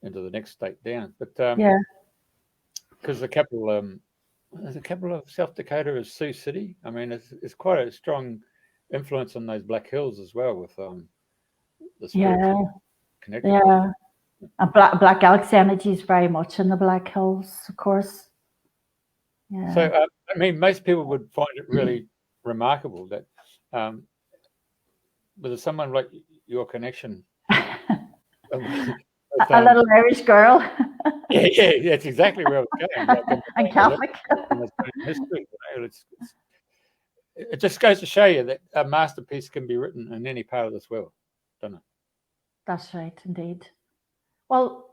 into the next state down, but yeah, because the capital of South Dakota is Sioux City. I mean, it's quite a strong influence on those Black Hills as well, with the spiritual connection. Yeah. And Black Elk's energy is very much in the Black Hills, of course. Yeah. So I mean, most people would find it really remarkable that with someone like your connection. A little Irish girl. yeah, that's exactly where I was going. And Catholic. History, it just goes to show you that a masterpiece can be written in any part of this world, doesn't it? That's right, indeed. Well,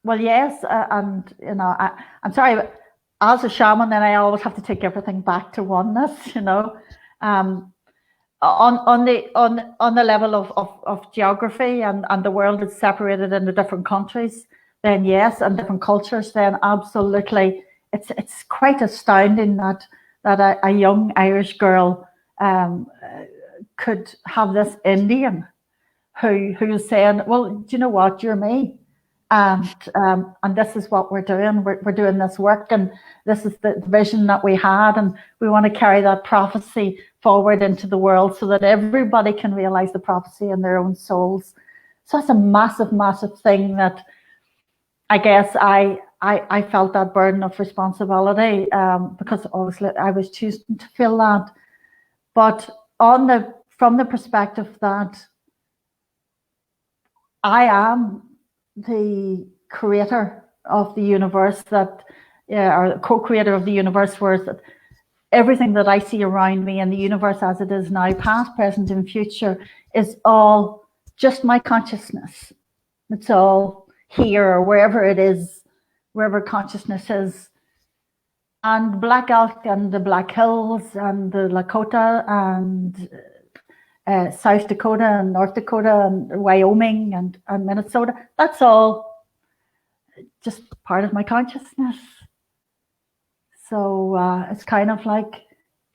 yes, and I'm sorry, but as a shaman, then I always have to take everything back to oneness. On the level of geography and the world is separated into different countries, then yes, and different cultures, then absolutely it's quite astounding that a young Irish girl could have this Indian who's saying, well, do you know what, you're me, and this is what we're doing. We're doing this work, and this is the vision that we had, and we want to carry that prophecy forward into the world so that everybody can realize the prophecy in their own souls. So that's a massive, massive thing that I guess I felt that burden of responsibility, because obviously I was choosing to feel that. But from the perspective that I am the creator of the universe, or the co-creator of the universe, whereas everything that I see around me in the universe as it is now, past, present, and future, is all just my consciousness. It's all here or wherever it is, wherever consciousness is. And Black Elk and the Black Hills and the Lakota and South Dakota and North Dakota and Wyoming and Minnesota, that's all just part of my consciousness. So it's kind of like,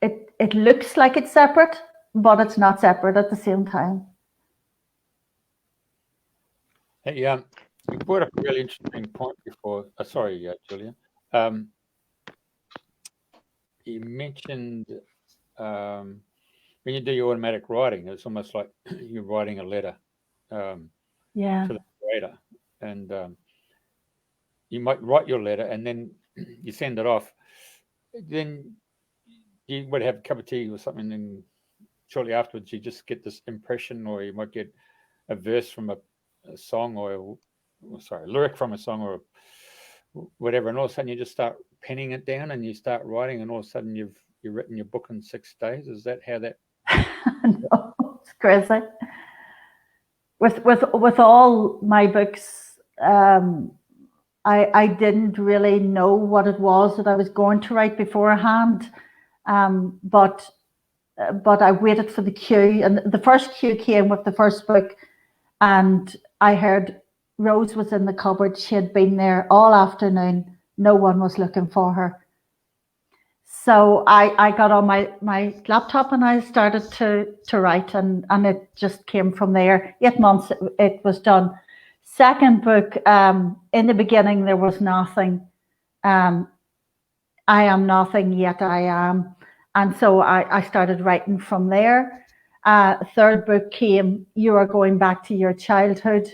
it looks like it's separate, but it's not separate at the same time. Hey, you brought up a really interesting point before. Sorry, Julia. You mentioned when you do your automatic writing, it's almost like you're writing a letter to the creator, and you might write your letter and then you send it off. Then you would have a cup of tea or something, and shortly afterwards you just get this impression, or you might get a verse from a song, or a lyric from a song, or whatever, and all of a sudden you just start penning it down and you start writing, and all of a sudden you've written your book in 6 days. Is that how that? No, it's crazy. With all my books, I didn't really know what it was that I was going to write beforehand, but I waited for the cue, and the first cue came with the first book, and I heard Rose was in the cupboard. She had been there all afternoon. No one was looking for her. So I got on my laptop and I started to write, and it just came from there. 8 months it was done. Second book, in the beginning there was nothing. I am nothing, yet I am. And so I started writing from there. Third book came, You Are Going Back to Your Childhood.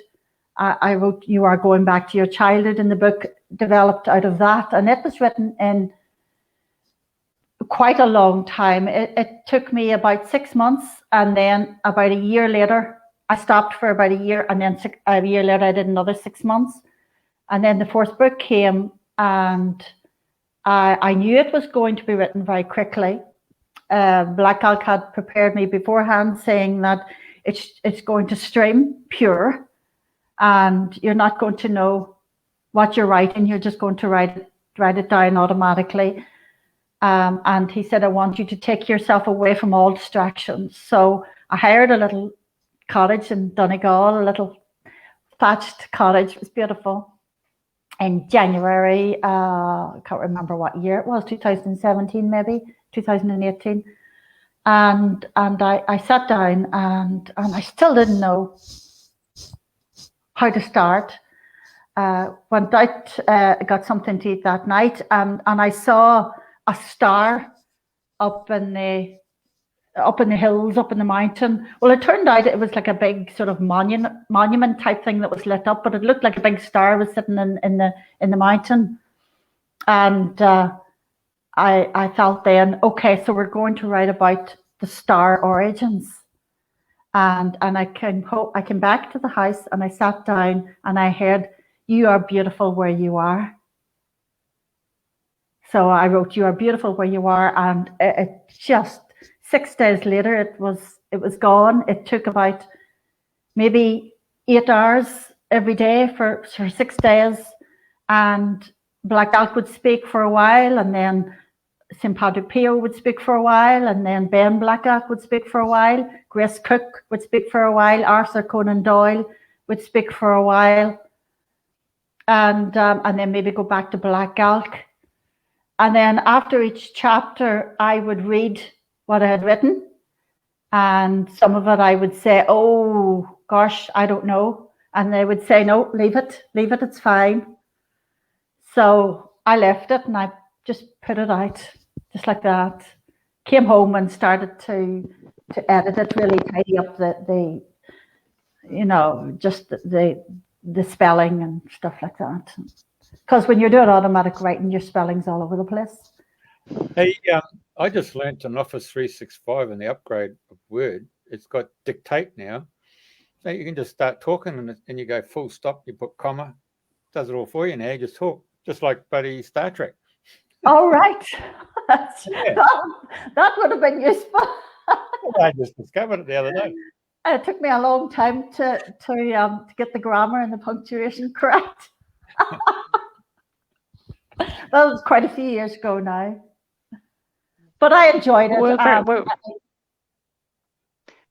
I wrote You Are Going Back to Your Childhood, and the book developed out of that. And it was written in quite a long time. It took me about 6 months, and then about a year later, I stopped for about a year, and then a year later I did another 6 months. And then the fourth book came, and I knew it was going to be written very quickly. Black Elk had prepared me beforehand, saying that it's going to stream pure, and you're not going to know what you're writing. You're just going to write it down automatically. And he said, I want you to take yourself away from all distractions. So I hired a little cottage in Donegal, a little thatched cottage. It was beautiful. In January, I can't remember what year it was, 2017 maybe, 2018. And I sat down, and I still didn't know how to start. Went out, got something to eat that night, and I saw a star up in the hills, up in the mountain. Well, it turned out it was like a big sort of monument type thing that was lit up, but it looked like a big star was sitting in the mountain. And I felt then, okay, so we're going to write about the star origins. And I came back to the house, and I sat down, and I heard, You are beautiful where you are. So I wrote, You are beautiful where you are, and it just 6 days later it was gone. It took about maybe 8 hours every day for 6 days, and Black Elk would speak for a while, and then St. Patrick Pio would speak for a while, and then Ben Black Elk would speak for a while, Grace Cook would speak for a while, Arthur Conan Doyle would speak for a while, and then maybe go back to Black Elk. And then after each chapter, I would read what I had written. And some of it I would say, oh, gosh, I don't know. And they would say, no, leave it, it's fine. So I left it and I just put it out, just like that. Came home and started to edit it, really tidy up the just the spelling and stuff like that. Because when you're doing automatic writing, your spelling's all over the place. Hey, I just learnt on Office 365 and the upgrade of Word, it's got dictate now. So you can just start talking and you go full stop, you put comma, does it all for you now. You just talk, just like buddy Star Trek. All right. Yeah. That would have been useful. I just discovered it the other day. It took me a long time to get the grammar and the punctuation correct. That was quite a few years ago now. But I enjoyed it.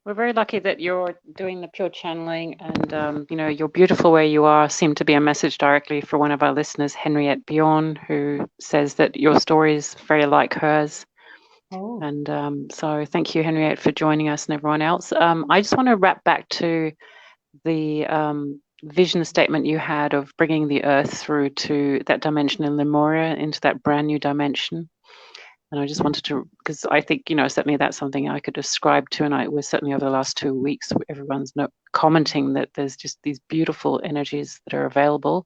We're very lucky that you're doing the pure channeling, and you're beautiful where you are. Seemed to be a message directly for one of our listeners, Henriette Bjorn, who says that your story is very like hers. Oh. And so thank you, Henriette, for joining us and everyone else. I just want to wrap back to the vision statement you had of bringing the earth through to that dimension in Lemuria, into that brand new dimension. And I just wanted to, because I think, certainly that's something I could ascribe to. And I was certainly over the last 2 weeks, everyone's commenting that there's just these beautiful energies that are available.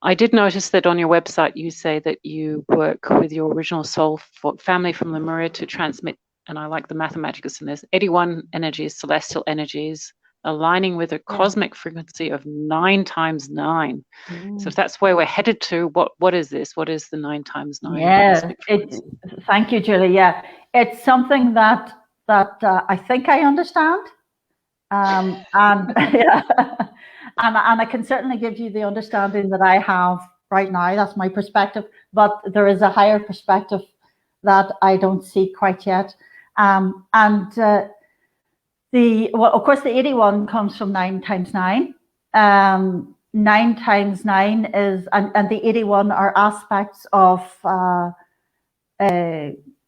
I did notice that on your website, you say that you work with your original soul family from Lemuria to transmit, and I like the mathematics in this, 81 energies, celestial energies, aligning with a cosmic frequency of 9 times 9. So if that's where we're headed to, what is this? What is the 9 times 9? Yeah, thank you, Julie. Yeah, it's something that I think I understand, and yeah, and I can certainly give you the understanding that I have right now. That's my perspective, but there is a higher perspective that I don't see quite yet, of course, the 81 comes from 9 times 9. 9 times 9 is, and the 81 are aspects of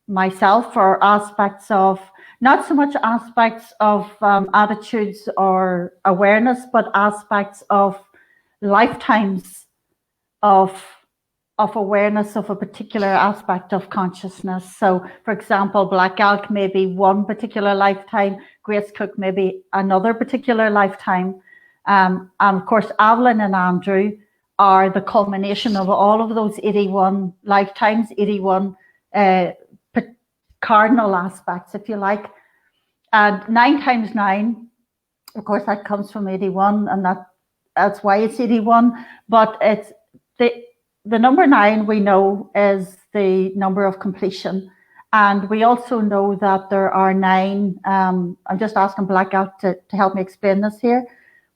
myself, or aspects of, not so much aspects of attitudes or awareness, but aspects of lifetimes of awareness of a particular aspect of consciousness. So, for example, Black Elk may be one particular lifetime, Grace Cook may be another particular lifetime. And of course, Evelyn and Andrew are the culmination of all of those 81 lifetimes, 81 cardinal aspects, if you like. And 9 times 9, of course, that comes from 81, and that's why it's 81. But it's the number 9 we know is the number of completion. And we also know that there are 9, I'm just asking Black Elk to help me explain this here.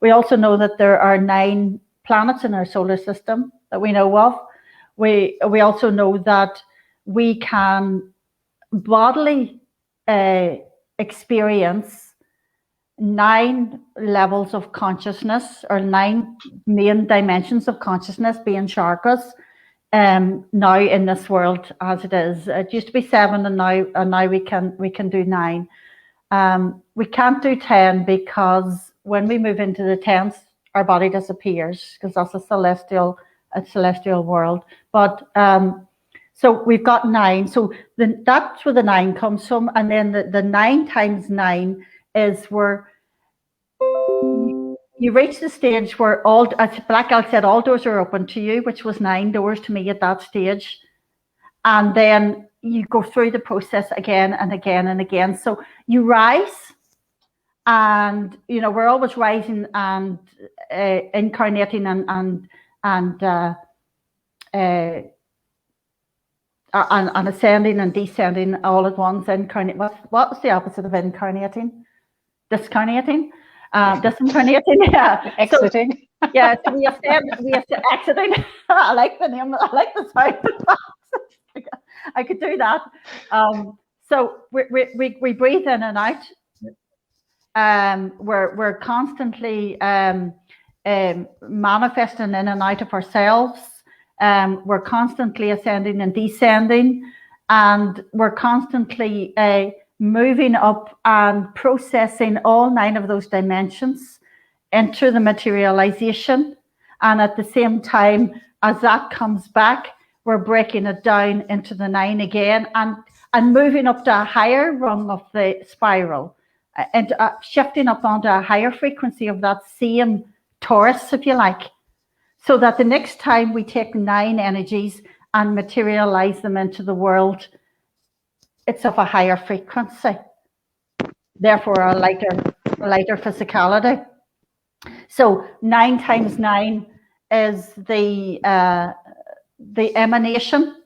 We also know that there are 9 planets in our solar system that we know of. We also know that we can bodily experience 9 levels of consciousness, or 9 main dimensions of consciousness, being chakras, now in this world as it is. It used to be 7, and now we can do 9. We can't do 10 because when we move into the 10th, our body disappears, because that's a celestial world. But so we've got 9. So that's where the 9 comes from, and then the 9 times 9 is where you reach the stage where as Black Elk said, all doors are open to you, which was 9 doors to me at that stage. And then you go through the process again and again and again. So you rise, and we're always rising and incarnating and ascending and descending all at once. What's the opposite of incarnating? Discarnating? Disincarnating, yeah. Exiting. So, yeah, so we ascend, exiting. I like the name, I like the sound. I could do that. So we breathe in and out. We're constantly manifesting in and out of ourselves. We're constantly ascending and descending, and we're constantly moving up and processing all 9 of those dimensions into the materialization. And at the same time, as that comes back, we're breaking it down into the 9 again, and moving up to a higher rung of the spiral, and shifting up onto a higher frequency of that same torus, if you like, so that the next time we take 9 energies and materialize them into the world, it's of a higher frequency, therefore a lighter physicality. So 9 times 9 is the emanation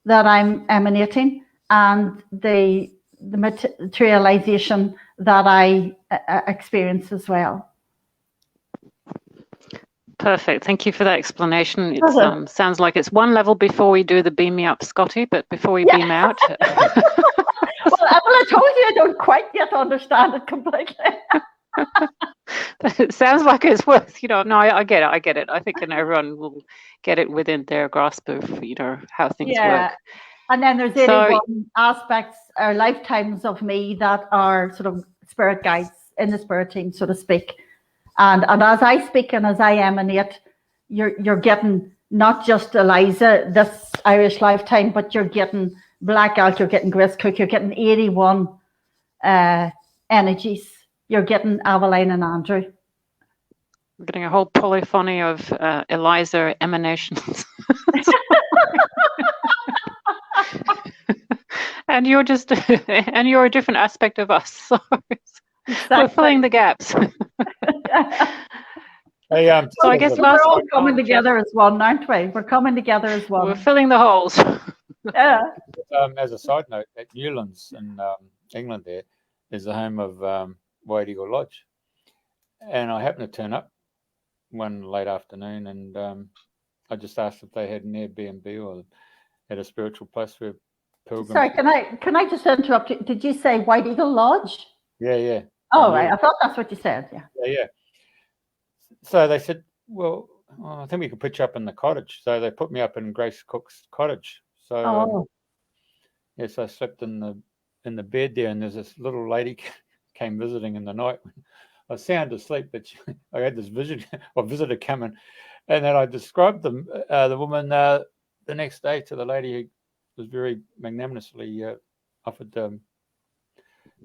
that I'm emanating, and the materialization that I experience as well. Perfect. Thank you for that explanation. It sounds like it's one level before we do the beam me up, Scotty, but before we beam out. Well, I told you I don't quite yet understand it completely. It sounds like it's worth, no, I get it. I think everyone will get it within their grasp of, how things work. And then there's 81 aspects or lifetimes of me that are sort of spirit guides in the spirit team, so to speak. And as I speak and as I emanate, you're getting not just Eliza, this Irish lifetime, but you're getting Blackout, you're getting Grace Cook, you're getting 81 energies. You're getting Aveline and Andrew. We're getting a whole polyphony of Eliza emanations. And you're a different aspect of us. So we're filling the gaps. So I guess we're all coming together as one, aren't we? We're coming together as one. We're filling the holes. Yeah. As a side note, at Newlands in England, there is the home of White Eagle Lodge, and I happened to turn up one late afternoon, and I just asked if they had an Airbnb or had a spiritual place where pilgrims. Sorry, can I just interrupt you? Did you say White Eagle Lodge? Yeah. Oh, right. I thought that's what you said. Yeah. So they said, well, I think we could put you up in the cottage. So they put me up in Grace Cook's cottage. So so I slept in the bed there, and there's this little lady came visiting in the night. I was sound asleep, but I had this visitor coming, and then I described the woman the next day to the lady who was very magnanimously offered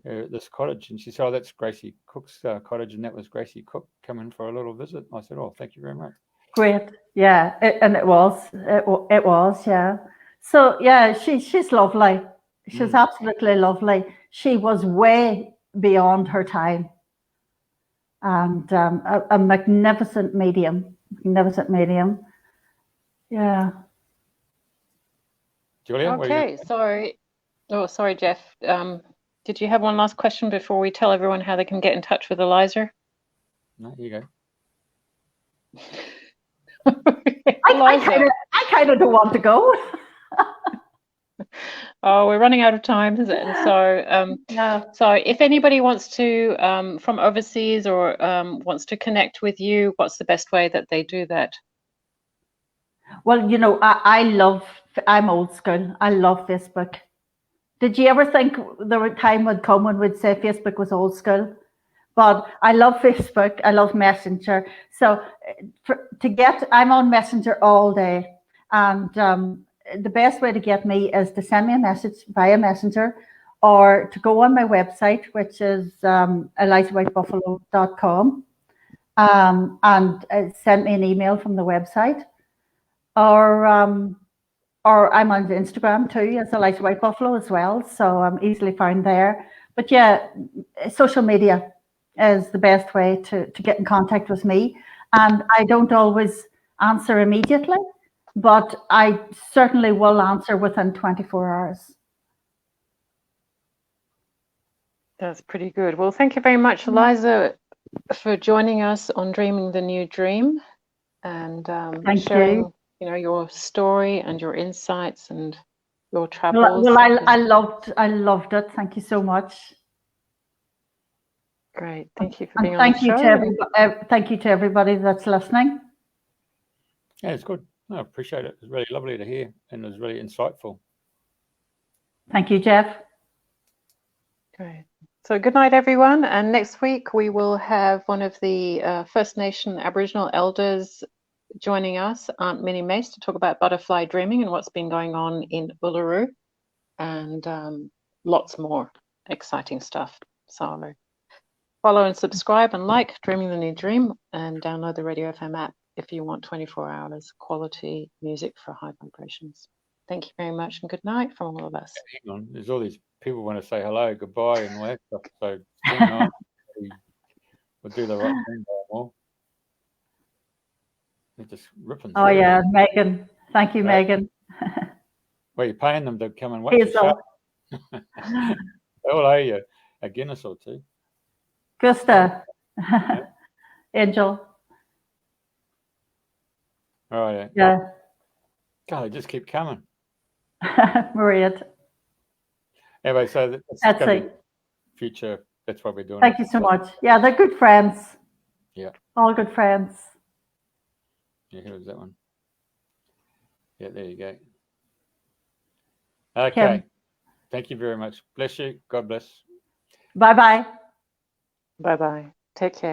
this cottage, and she said, "Oh, that's Gracie Cook's cottage," and that was Gracie Cook coming for a little visit. I said, "Oh, thank you very much." Great, yeah, it was, yeah. So yeah, she's lovely. She's absolutely lovely. She was way beyond her time, and a magnificent medium. Yeah. Julia? Okay, sorry. Oh, sorry, Jeff. Did you have one last question before we tell everyone how they can get in touch with Eliza? No, here you go. I kind of don't want to go. Oh, we're running out of time, is it? So, so if anybody wants to, from overseas or wants to connect with you, what's the best way that they do that? Well, I'm old school. I love Facebook. Did you ever think the time would come when we'd say Facebook was old school? But I love Facebook. I love Messenger. So I'm on Messenger all day. And the best way to get me is to send me a message via Messenger, or to go on my website, which is elizawhitebuffalo.com, and send me an email from the website. Or I'm on Instagram too, as Eliza White Buffalo as well, so I'm easily found there. But yeah, social media is the best way to get in contact with me. And I don't always answer immediately, but I certainly will answer within 24 hours. That's pretty good. Well, thank you very much, Eliza, for joining us on Dreaming the New Dream, and sharing your story and your insights and your travels. Well, I loved it. Thank you so much. Great. Thank you for being on the show. Thank you to everybody that's listening. Yeah, it's good. I appreciate it. It was really lovely to hear, and it was really insightful. Thank you, Jeff. Great. So good night, everyone. And next week we will have one of the First Nation Aboriginal elders joining us, Aunt Minnie Mace, to talk about butterfly dreaming and what's been going on in Uluru, and lots more exciting stuff. So follow and subscribe and like Dreaming the New Dream, and download the Radio FM app if you want 24 hours quality music for high vibrations. Thank you very much, and good night from all of us. Hang on, there's all these people want to say hello, goodbye, and all that stuff. So hang on, we'll do the right thing more. They're just ripping. Oh yeah, Megan. Thank you, Megan. Well, you're paying them to come and watch the show. They all owe you a Guinness or two. Gusta. Angel. All right. Yeah. God, they just keep coming. Maria. Anyway, so That's gonna it. be future. That's what we're doing. Thank you so much. Yeah, they're good friends. Yeah. All good friends. Yeah, here was that one. Yeah, there you go. Okay. Kim. Thank you very much. Bless you. God bless. Bye-bye. Bye-bye. Take care.